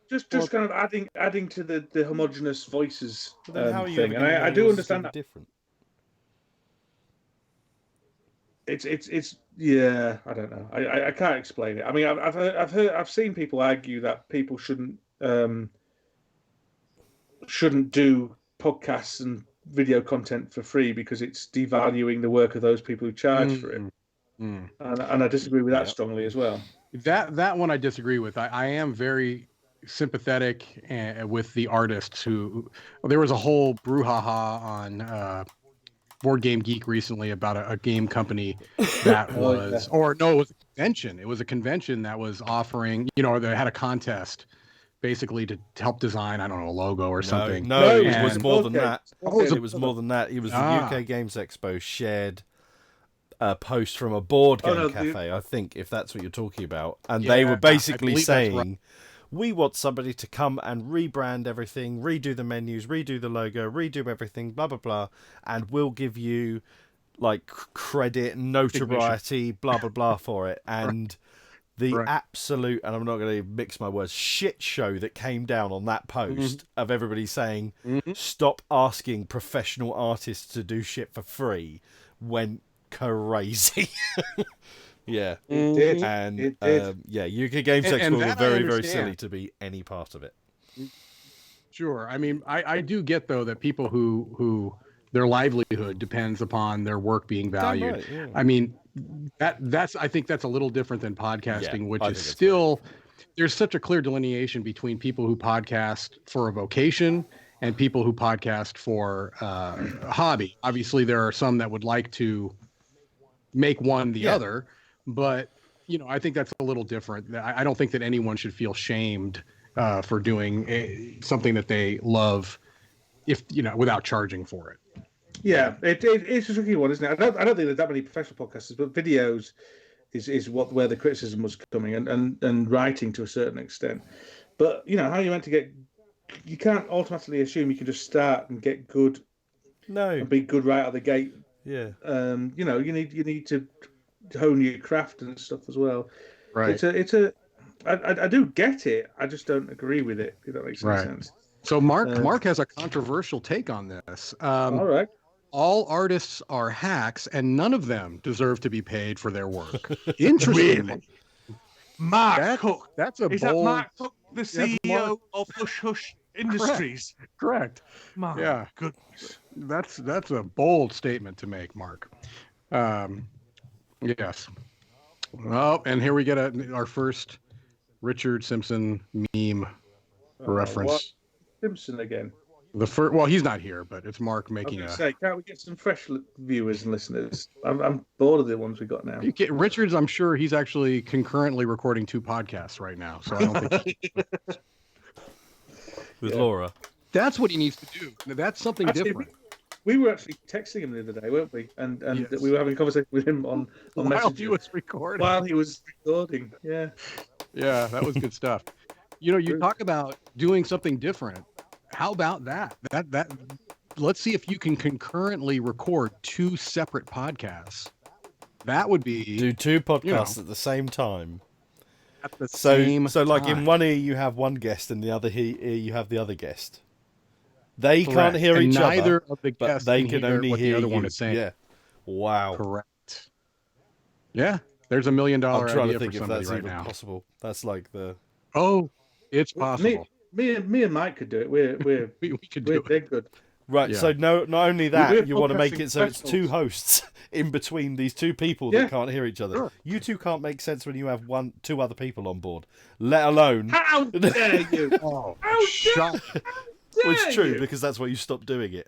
just kind of adding to the homogenous voices Well, then how are you ever thing, and going to know I do yours is going understand to that. be different? It's yeah. I don't know. I can't explain it. I mean, I've seen people argue that people shouldn't do podcasts and video content for free because it's devaluing the work of those people who charge for it. Mm, mm. And I disagree with that Yeah. strongly as well. That one I disagree with. I am very sympathetic with the artists who. Well, there was a whole brouhaha on Board Game Geek recently about a game company that Oh, yeah. was, or no, it was a convention. It was a convention that was offering, they had a contest basically to help design, I don't know, a logo or something. No, it And- was more than that. Oh, It was more than that. It was the Ah. UK Games Expo shared a post from a board Oh, game no, cafe, I think, if that's what you're talking about. And Yeah, they were I basically believe that's saying, right. we want somebody to come and rebrand everything, redo the menus, redo the logo, redo everything, blah, blah, blah. And we'll give you like credit, notoriety, blah, blah, blah for it. And the Right. absolute, and I'm not going to mix my words, shit show that came down on that post of everybody saying, stop asking professional artists to do shit for free went crazy. Yeah. It did. And It did. yeah, UK Games And Expo were that I very, very understand. silly to be any part of it. Sure. I mean, I do get though that people who their livelihood depends upon their work being valued. right, yeah. I mean, that's I think that's a little different than podcasting, Yeah, which I is think it's still there's such a clear delineation between people who podcast for a vocation and people who podcast for a hobby. Obviously, there are some that would like to make one the other, but I think that's a little different. I don't think that anyone should feel shamed for doing something that they love, if without charging for it. Yeah, it's a tricky one, isn't it? I don't think there's that many professional podcasters, but videos is where the criticism was coming, and writing to a certain extent. But how are you meant to get? You can't automatically assume you can just start and get good No. and be good right out of the gate. Yeah. You need to hone your craft and stuff as well. Right. I do get it. I just don't agree with it. If that makes any Right. sense. So Mark has a controversial take on this. All right. All artists are hacks, and none of them deserve to be paid for their work. Interestingly, Mark Cook. that's a Is bold. that Mark Cook, the CEO Mark. of Hush Hush Industries? Correct. My Yeah. goodness. That's a bold statement to make, Mark. Yes. Oh, and here we get our first Richard Simpson meme reference. What? Simpson again. The first, well, he's not here, but it's Mark I was making going a. to say, can't we get some fresh viewers and listeners? I'm bored of the ones we got now. Richard's, I'm sure he's actually concurrently recording 2 podcasts right now, so I don't think With Laura. that's what he needs to do. That's something Actually, different. We were actually texting him the other day, weren't we? And Yes. we were having a conversation with him on While Messenger he was recording. while he was recording. Yeah. Yeah, that was good stuff. You talk about doing something different. How about that? That let's see if you can concurrently record 2 separate podcasts. That would be Do 2 podcasts at the same time. at the So same like in time. one ear you have one guest and the other ear you have the other guest. They Correct. can't hear And each neither other, of the but guests they can can hear only what hear the other you. one is saying. Yeah. Wow. Correct. Yeah, there's $1 million I'm trying idea to think for if somebody that's right even now. possible. That's like the Oh, it's possible. Me and Mike could do it. We're We could do it. they're good. right. Yeah. So not only that, We're you want to make podcasting it so it's 2 professionals. hosts in between these 2 people Yeah. that can't hear each other. Sure. You 2 can't make sense when you have 2 other people on board, let alone. How dare you? Oh, How shut. Well, it's dare true you? because that's why you stopped doing it.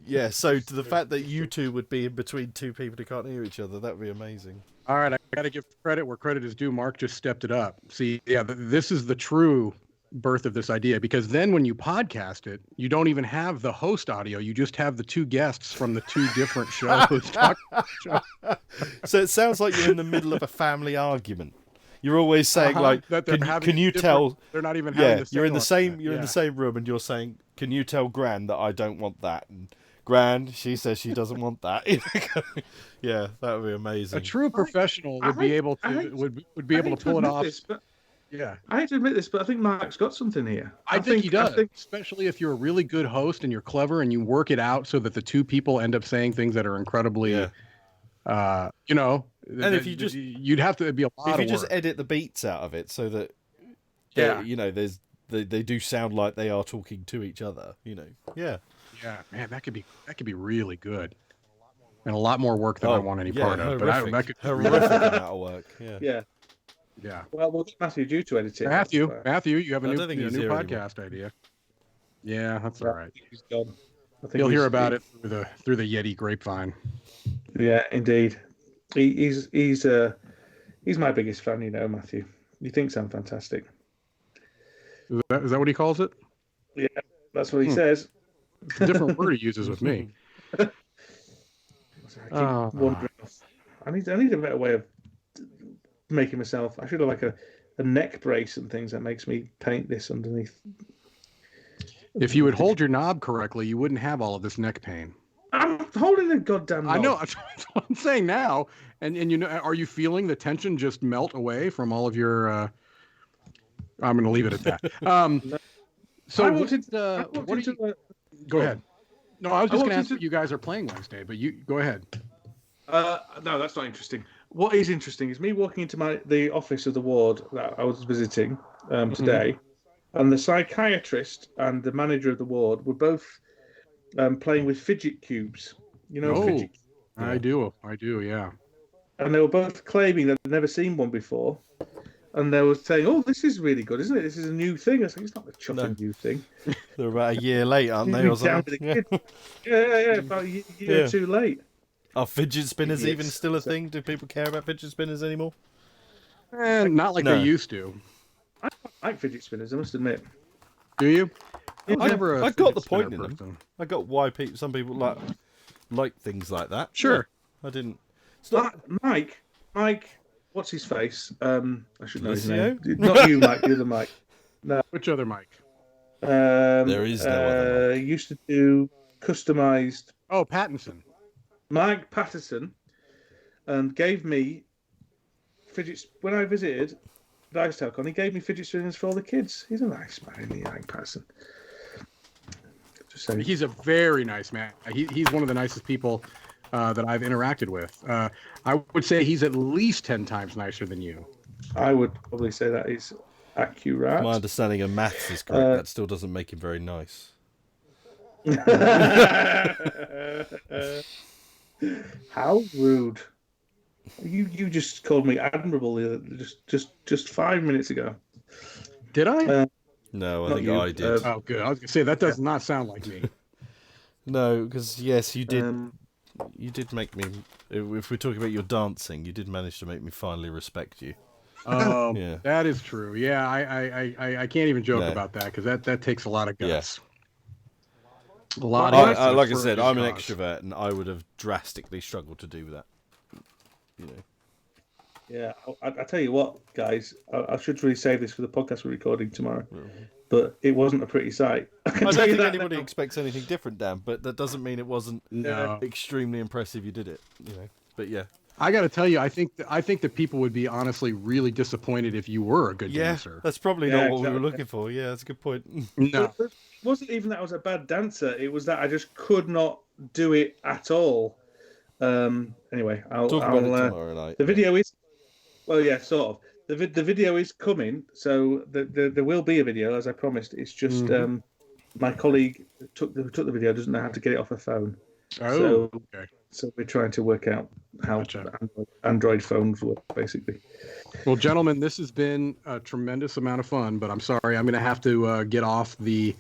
Yeah, so to the fact that you two would be in between two people who can't hear each other, that would be amazing. All right, I got to give credit where credit is due. Mark just stepped it up. See, yeah, this is the true birth of this idea, because then when you podcast it, you don't even have the host audio. You just have the two guests from the two different shows talking. So it sounds like you're in the middle of a family argument. You're always saying like, that they're can you tell? They're not even having Yeah, the you're in the same. argument. You're in the same room, and you're saying, "Can you tell Gran that I don't want that?" And Gran, she says she doesn't want that. Yeah, that would be amazing. A true professional would be able to pull it off. Yeah, I hate to admit this, but I think Mark's got something here. I think he does, especially if you're a really good host and you're clever and you work it out so that the two people end up saying things that are incredibly, you know. And if you just, you'd have to be a lot of work. If you just edit the beats out of it so that, you know, they do sound like they are talking to each other. You know, yeah, man, that could be really good, and a lot more work than I want any part of. Horrific, But that could horrific amount of work. Yeah. Well, we'll get Matthew due to edit it. Matthew, you have a new podcast idea. Yeah, that's all right. He's gone. You'll hear about it through the Yeti grapevine. Yeah, indeed. He's my biggest fan, you know, Matthew. He thinks I'm fantastic. Is that what he calls it? Yeah, that's what he says. It's a different word he uses with me. I need a better way of making myself. I should have like a neck brace and things that makes me paint this underneath. If you would hold your knob correctly, you wouldn't have all of this neck pain. I'm holding the goddamn knob. I know. That's what I'm saying now. And you know, are you feeling the tension just melt away from all of your? I'm going to leave it at that. So go ahead. No, I was just going to ask what you guys are playing Wednesday, but you go ahead. No, that's not interesting. What is interesting is me walking into the office of the ward that I was visiting today, and the psychiatrist and the manager of the ward were both playing with fidget cubes. You know, fidget cubes? I do, yeah. And they were both claiming that they'd never seen one before. And they were saying, "Oh, this is really good, isn't it? This is a new thing." I was like, "It's not a chuffing new thing." They're about a year late, aren't they? Or something? Yeah, about a year too late. Are fidget spinners even still a thing? Do people care about fidget spinners anymore? Not like they used to. I like fidget spinners, I must admit. Do you? I got the point in them. I got why some people like things like that. Sure. Yeah, I didn't. Mike, what's his face? I should know his Lucio? name. Not you, Mike. The other Mike. No. Which other Mike? There is no other Mike. Used to do customized. Oh, Pattinson. Mike Patterson, and gave me fidgets when I visited Dice Telcon. He gave me fidget spinners for all the kids. He's a nice man, isn't he, Mike Patterson? Just saying. He's a very nice man. He's one of the nicest people that I've interacted with. I would say he's at least 10 times nicer than you. I would probably say that is accurate. My understanding of maths is correct. That still doesn't make him very nice. How rude! You just called me admirable just 5 minutes ago. Did I? No, I think I did. Oh, good. I was gonna say that does not sound like me. No, because yes, you did. You did make me. If we're talking about your dancing, you did manage to make me finally respect you. Oh, yeah, that is true. Yeah, I can't even joke about that because that takes a lot of guts. Yeah. A lot. Like I said, I'm an extrovert, and I would have drastically struggled to do that. You know. Yeah, I tell you what, guys, I should really save this for the podcast we're recording tomorrow. But it wasn't a pretty sight. I don't think anybody expects anything different, Dan. But that doesn't mean it wasn't extremely impressive. You did it, you know. But yeah, I got to tell you, I think that people would be honestly really disappointed if you were a good dancer. That's probably not what we were looking for. Yeah, that's a good point. No. It wasn't even that I was a bad dancer. It was that I just could not do it at all. Anyway, I'll talk about it tomorrow night. The video is, well, yeah, sort of. The video is coming, so there will be a video, as I promised. It's just my colleague who took the video doesn't know how to get it off her phone. Oh, okay. So we're trying to work out how Android phones work, basically. Well, gentlemen, this has been a tremendous amount of fun, but I'm sorry, I'm going to have to get off the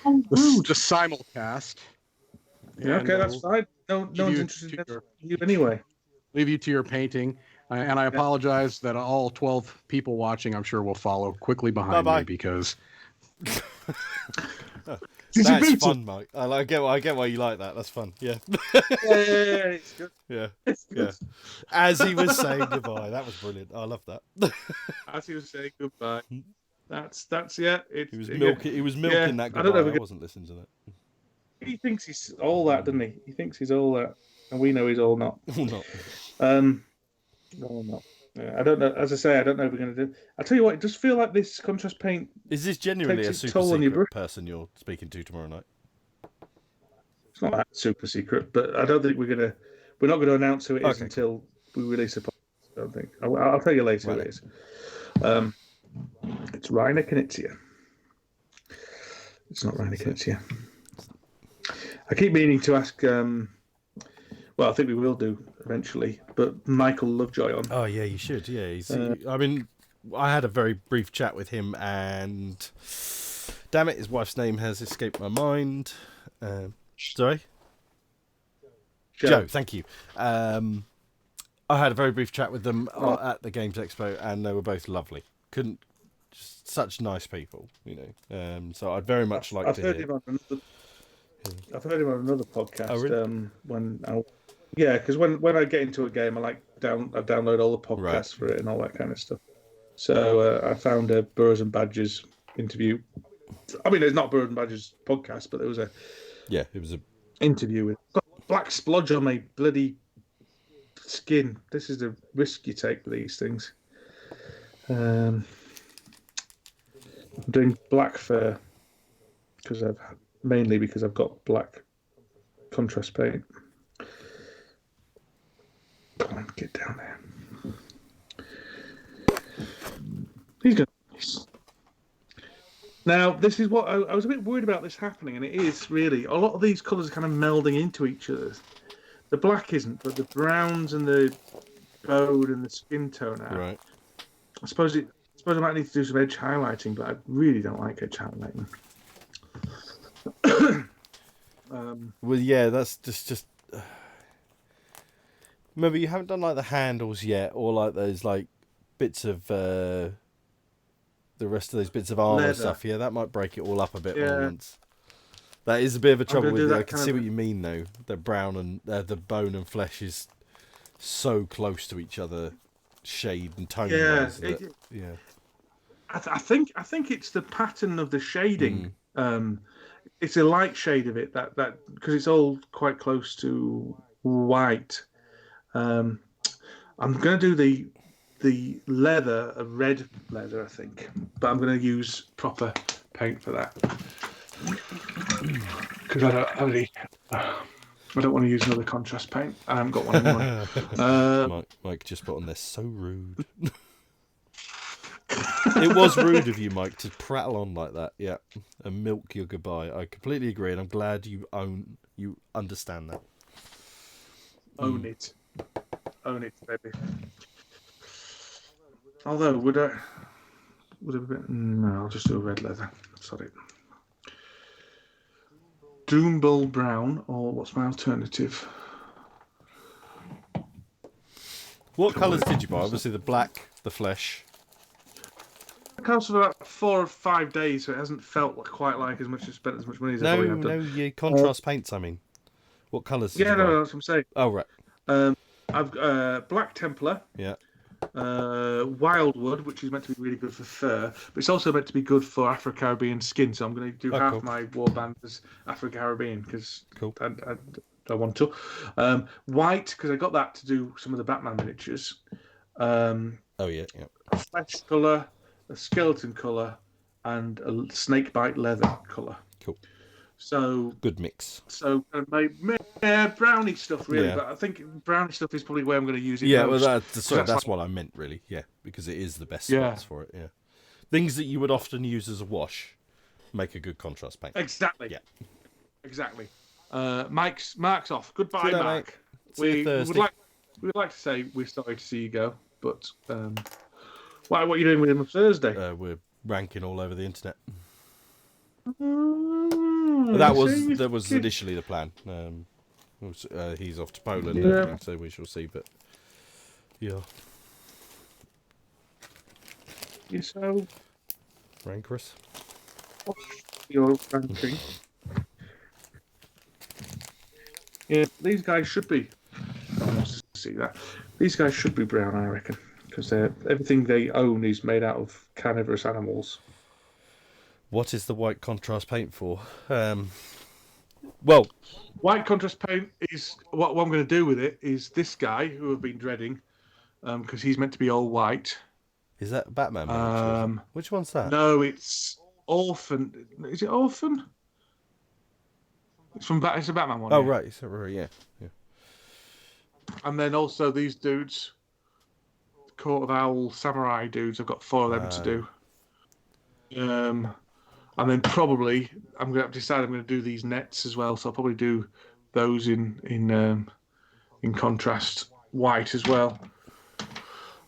simulcast. Yeah, okay, that's fine. No leave one's you interested to in you anyway. leave you to your painting. And I apologize that all 12 people watching, I'm sure, will follow quickly behind Bye-bye. me because That's fun, Mike. I get why you like that. That's fun. Yeah. Yeah, it's good. Yeah. It's good. Yeah. As he was saying goodbye. That was brilliant. I love that. As he was saying goodbye. That's yeah. It's He was again, milking. He was milking that I don't know. goodbye. If I wasn't listening to that. he thinks he's all that, doesn't he? He thinks he's all that, and we know he's all not. Or not. All not. Yeah, I don't know. As I say, I don't know if we're going to do. I tell you what, it does feel like this contrast paint. Is this genuinely a Takes its super toll on your secret brush. person you're speaking to tomorrow night? It's not that super secret, but I don't think we're not going to announce who it is Okay. until we release a podcast. I don't think. I'll tell you later who it is. It's Rainer Knizia. It's not Rainer Knizia. I keep meaning to ask. Well, I think we will do eventually, but Michael Lovejoy on. Oh yeah, you should. Yeah, I mean, I had a very brief chat with him, and damn it, his wife's name has escaped my mind. Sorry, Joe. Thank you. I had a very brief chat with them at the Games Expo, and they were both lovely. Just such nice people, So I'd very much like to hear. I've heard him on another podcast. Oh, really? Because when I get into a game, I download all the podcasts for it and all that kind of stuff. So I found a Burrows and Badgers interview. I mean, it's not Burrows and Badgers podcast, but there was it was a interview with got black splodge on my bloody skin. This is the risk you take with these things. I'm doing black fur mainly because I've got black contrast paint. Come on, get down there. He's good. Now, this is what I was a bit worried about this happening, and it is really. A lot of these colours are kind of melding into each other. The black isn't, but the browns and the bone and the skin tone are. Right. I suppose I might need to do some edge highlighting, but I really don't like edge highlighting. Well, yeah, that's just. Remember, you haven't done like the handles yet, or like those like bits of the rest of those bits of armor Leather. stuff. Yeah, that might break it all up a bit more once. That is a bit of a trouble with it. I can see what you mean though. The brown and the bone and flesh is so close to each other, shade and tone. Yeah, I think it's the pattern of the shading. It's a light shade of it that because it's all quite close to white. I'm going to do the leather, a red leather, I think, but I'm going to use proper paint for that because I don't want to use another contrast paint. I haven't got one anymore. Mike just put on there. So rude. It was rude of you, Mike, to prattle on like that. Yeah, and milk your goodbye. I completely agree, and I'm glad you understand that. Own it, baby. Although, would I? No, I'll just do a red leather. Sorry. Doombull brown, or what's my alternative? What colours did you buy? Obviously, the black, the flesh. It costs for about 4 or 5 days, so it hasn't felt quite like as much as spent as much money as I probably have done. No, your contrast paints. I mean, what colours? Did you buy? No, that's what I'm saying. Oh right. I've Black Templar. Yeah. Wildwood, which is meant to be really good for fur, but it's also meant to be good for Afro-Caribbean skin. So I'm going to do half my warband as Afro-Caribbean because I want to. White because I got that to do some of the Batman miniatures. Flesh colour, a skeleton colour, and a snakebite leather colour. Cool. So good mix. So my brownie stuff really, but I think brownie stuff is probably where I'm going to use it. Yeah, most. Well, that's what I meant really. Yeah, because it is the best spots for it. Yeah, things that you would often use as a wash make a good contrast paint. Exactly. Yeah. Exactly. Mark's off. Goodbye, Good Mark. We would like to say we're sorry to see you go, but what are you doing with him on Thursday? We're ranking all over the internet. That was initially the plan. He's off to Poland, Yeah. so we shall see. But yeah, You're so rancorous. your ranking. Yeah, these guys should be. See that? These guys should be brown, I reckon, because everything they own is made out of carnivorous animals. What is the white contrast paint for? Well, White contrast paint is what I'm going to do with it. Is this guy who I've been dreading, because he's meant to be all white. is that Batman miniature? Which one's that? No, it's Orphan. Is it Orphan? It's from It's a Batman one. Oh yeah. right, yeah. And then also these dudes, Court of Owl Samurai dudes. I've got 4 of them to do. And then probably I'm going to decide I'm going to do these nets as well. So I'll probably do those in contrast white as well.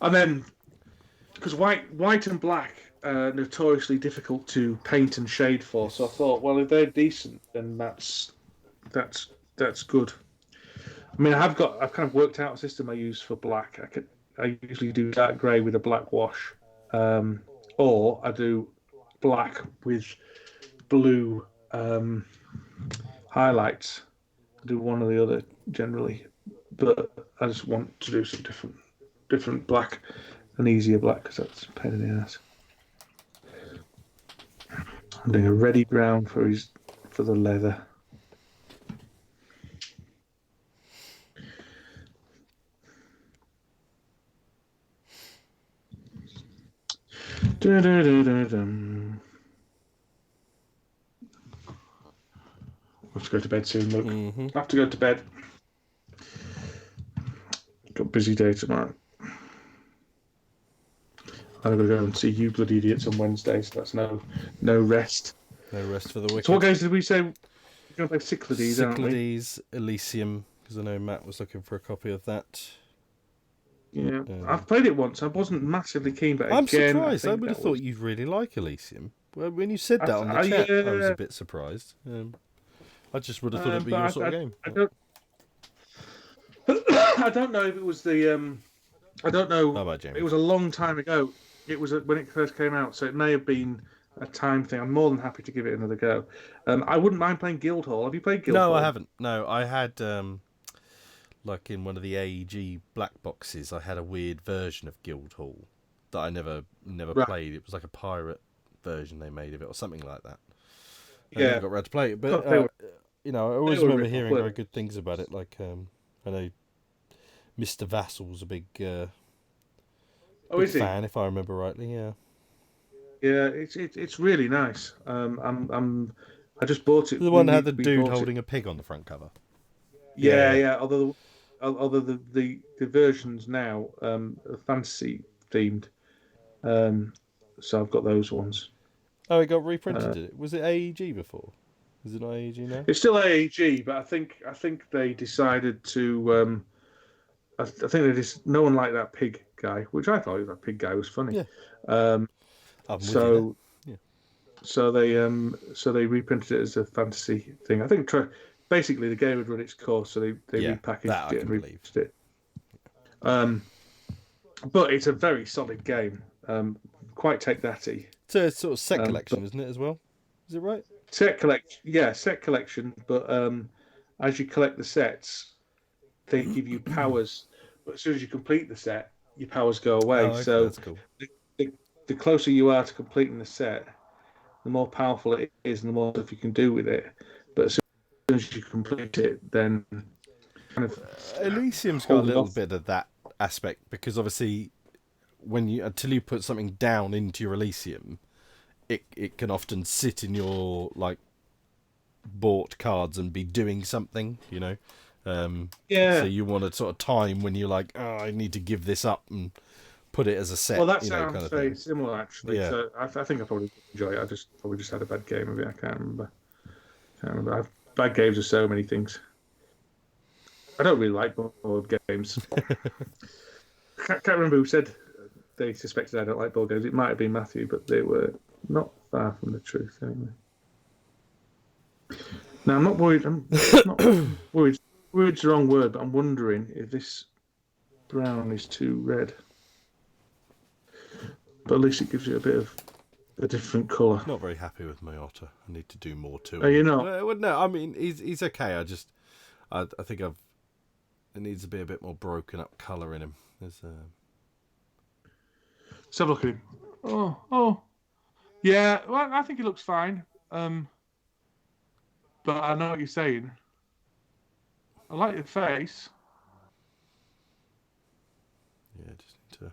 And then because white and black are notoriously difficult to paint and shade for, so I thought, well, if they're decent, then that's good. I mean, I've kind of worked out a system I use for black. I usually do dark grey with a black wash, or I do black with blue highlights. I do one or the other generally, but I just want to do some different black, an easier black, because that's a pain in the ass. I'm doing a reddy brown for the leather. Dun. I have to go to bed soon, look. Mm-hmm. I have to go to bed. Got a busy day tomorrow. I'm going to go and see you bloody idiots on Wednesday, so that's no rest. No rest for the wicked. So what games did we say? We're going to play Cyclades, aren't we? Cyclades, Elysium, because I know Matt was looking for a copy of that. Yeah, I've played it once. I wasn't massively keen, but I'm again, surprised. I would have thought you'd really like Elysium. Well, when you said that on the chat, I was a bit surprised. I just would have thought it'd be your sort of game. I don't know if it was the. I don't know. How about Jamie? It was a long time ago. It was when it first came out, so it may have been a time thing. I'm more than happy to give it another go. I wouldn't mind playing Guildhall. Have you played Guildhall? No, I haven't. No, I had like in one of the AEG black boxes, I had a weird version of Guildhall that I never played. It was like a pirate version they made of it, or something like that. I never got around to play it, but I always remember hearing very good things about it. Like I know Mr. Vassal's a big fan, if I remember rightly. Yeah. Yeah, it's really nice. I just bought it. The one that had the dude holding a pig on the front cover. Yeah. Although the versions now are fantasy themed, so I've got those ones. Oh, it got reprinted. Did it? Was it AEG before? Is it not AEG now? It's still AEG, but I think they decided to. I think they just no one liked that pig guy, which I thought that pig guy was funny. Yeah. So they reprinted it as a fantasy thing. I think basically the game had run its course, so they repackaged it and reprinted it. But it's a very solid game. Quite take-thatty. It's a sort of set collection, isn't it, as well? Is it right? Set collection. But as you collect the sets, they give you powers. But as soon as you complete the set, your powers go away. Oh, okay, so that's cool. The closer you are to completing the set, the more powerful it is and the more stuff you can do with it. But as soon as you complete it, then kind of Elysium's got a little bit of that aspect, because obviously until you put something down into your Elysium, it can often sit in your like bought cards and be doing something, so you want a sort of time when you're like, oh, I need to give this up and put it as a set. Well, that sounds kind of very thing. similar, actually. Yeah. So I think I probably enjoy it. I probably just had a bad game of it. I can't remember. Bad games are so many things. I don't really like board games. Can't remember who said they suspected I don't like board games. It might have been Matthew, but they were not far from the truth anyway. Now I'm not worried. I'm not worried Red's the wrong word, but I'm wondering if this brown is too red. But at least it gives you a bit of a different colour. Not very happy with my otter. I need to do more to him. Are you not? Well, no, I mean he's okay. I think it needs to be a bit more broken up colour in him. There's Let's have a look at him. Oh, yeah. Well, I think he looks fine. But I know what you're saying. I like your face. yeah, just need to.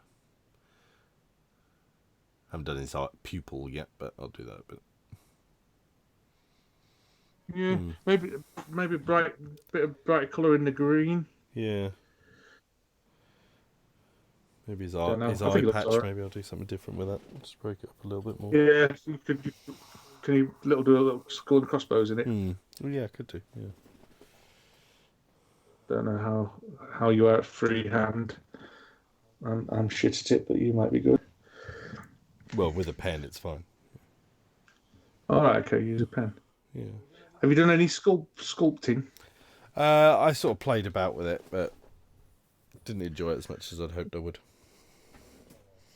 Haven't done his pupil yet, but I'll do that. But Yeah, maybe a bit of bright colour in the green. yeah. Maybe his Don't know. his I eye think it looks patch. alright. Maybe I'll do something different with that. Just break it up a little bit more. Yeah, can you do a little skull and crossbows in it? Well, yeah, I could do. Yeah. Don't know how you are at freehand. I'm shit at it, but you might be good. Well, with a pen, it's fine. All right, okay, use a pen. Yeah. Have you done any sculpting? I sort of played about with it, but didn't enjoy it as much as I'd hoped I would.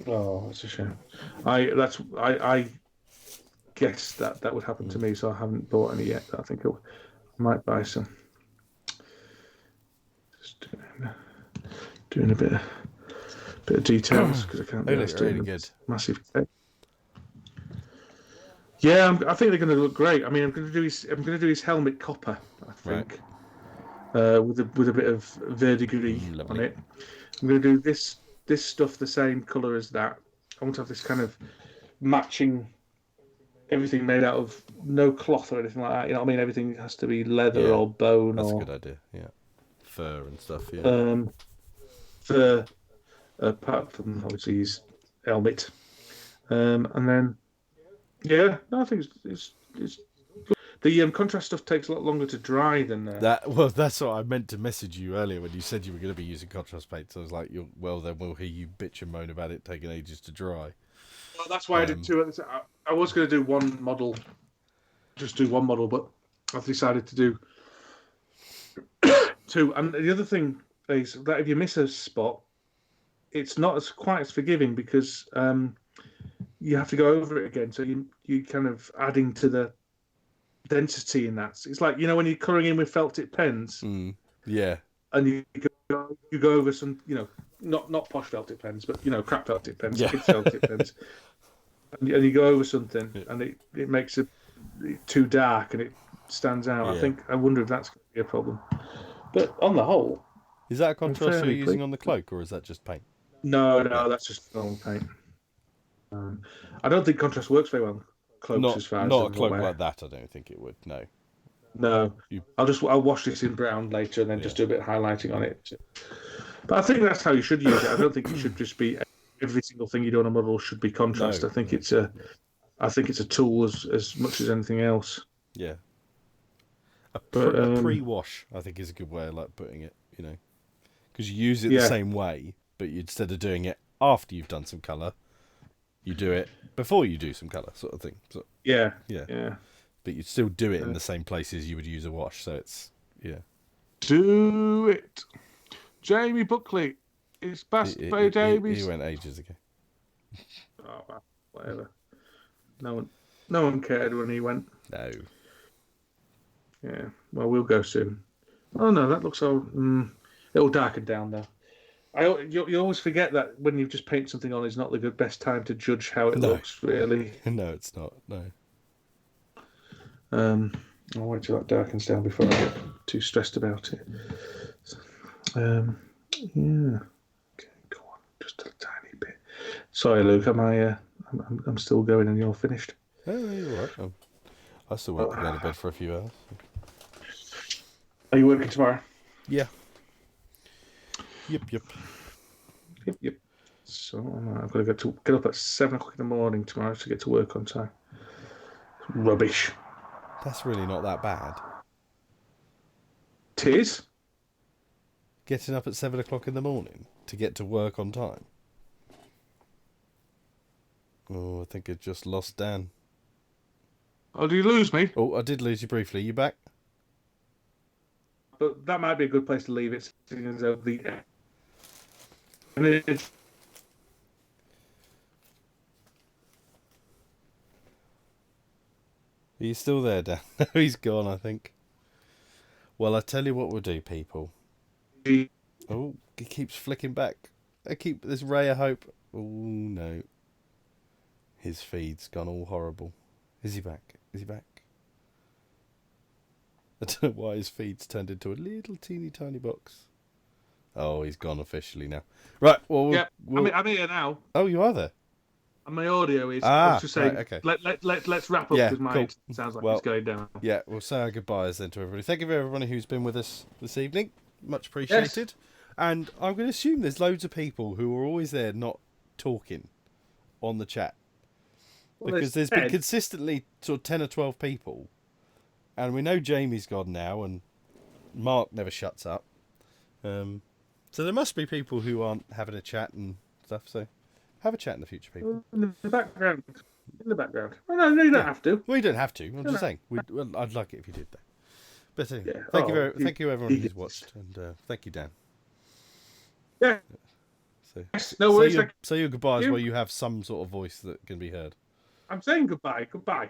Oh, that's a shame. I guessed that would happen to me, so I haven't bought any yet. I think I might buy some. Just doing a bit of details because I can't They be look asked doing really a good. massive cake. Yeah, I think they're going to look great. I mean, I'm going to do his helmet copper. I think with a bit of verdigris on Lovely. it. I'm going to do this stuff the same color as that. I want to have this kind of matching. Everything made out of no cloth or anything like that. You know what I mean? Everything has to be leather or bone That's or a good idea. Yeah, fur and stuff. Yeah. fur, apart from obviously his helmet. And then, yeah, no, I think it's the contrast stuff takes a lot longer to dry than That's what I meant to message you earlier when you said you were going to be using contrast paints. I was like, well, then we'll hear you bitch and moan about it taking ages to dry. Well, that's why I did two. I was going to do one model, just do one model, but I've decided to do two. And the other thing is that if you miss a spot, it's not quite as forgiving because you have to go over it again. So you kind of adding to the density in that. It's like, you know, when you're colouring in with felt tip pens, Yeah. and you go over some, you know, not posh felt tip pens, but you know, crap felt tip pens, kid felt tip pens, and you go over something, and it makes it too dark and it stands out. Yeah. I wonder if that's going to be a problem. But on the whole, Is that a contrast you're fairly using on the cloak, or is that just paint? no, that's just normal paint. I don't think contrast works very well on cloaks as far as Not a cloak aware. like that. I don't think it would. No. No, I'll wash this in brown later and then just do a bit of highlighting on it. But I think that's how you should use it. I don't think it should just be every single thing you do on a model should be contrast. No, I think it's a tool as much as anything else. Yeah. A But, pre-wash, I think, is a good way of like putting it. You know, because you use it the same way, but instead of doing it after you've done some colour, you do it before you do some colour, sort of thing. So, Yeah. but you'd still do it in the same places you would use a wash. So it's Do it, Jamie Buckley. It's best by Davies. He went ages ago. Oh well, whatever. No one cared when he went. No. Yeah. Well, we'll go soon. Oh no, that looks all. It'll darken down though. You always forget that when you just paint something on is not the best time to judge how it looks. Really. No, it's not. No. I'll wait till that darkens down before I get too stressed about it. Yeah. Okay, go on, just a tiny bit. Sorry, Luke. I'm still going and you're finished. Oh, you're right. I still won't go to bed for a few hours. Are you working tomorrow? Yeah. Yep. Yep. So I've got to get up at 7 o'clock in the morning tomorrow to get to work on time. Rubbish. That's really not that bad. It is. Getting up at 7 o'clock in the morning to get to work on time. Oh, I think I just lost Dan. Oh, did you lose me? Oh, I did lose you briefly. You back? but that might be a good place to leave it. Seeing as though the and it's Are you still there, Dan? He's gone, I think. Well, I tell you what we'll do, people. Oh, he keeps flicking back. I keep this ray of hope. Oh no. His feed's gone all horrible. Is he back? Is he back? I don't know why his feed's turned into a little teeny tiny box. Oh, he's gone officially now. Right, well, yeah. I'm here now. Oh, you are there? And my audio is. I was just saying. Right, okay. Let's wrap up Yeah, because mine sounds like it's going down. Yeah, we'll say our goodbyes then to everybody. Thank you for everybody who's been with us this evening. Much appreciated. Yes. And I'm going to assume there's loads of people who are always there not talking on the chat. Well, because there's been consistently sort of 10 or 12 people. And we know Jamie's gone now and Mark never shuts up. So there must be people who aren't having a chat and stuff. So have a chat in the future, people. In the background. Well, no, you don't have to. Well, you don't have to. I'm just saying. I'd like it if you did, though. But anyway, thank you everyone who's watched. And thank you, Dan. Yeah. So, no worries. Say your goodbyes where you have some sort of voice that can be heard. I'm saying goodbye. Goodbye.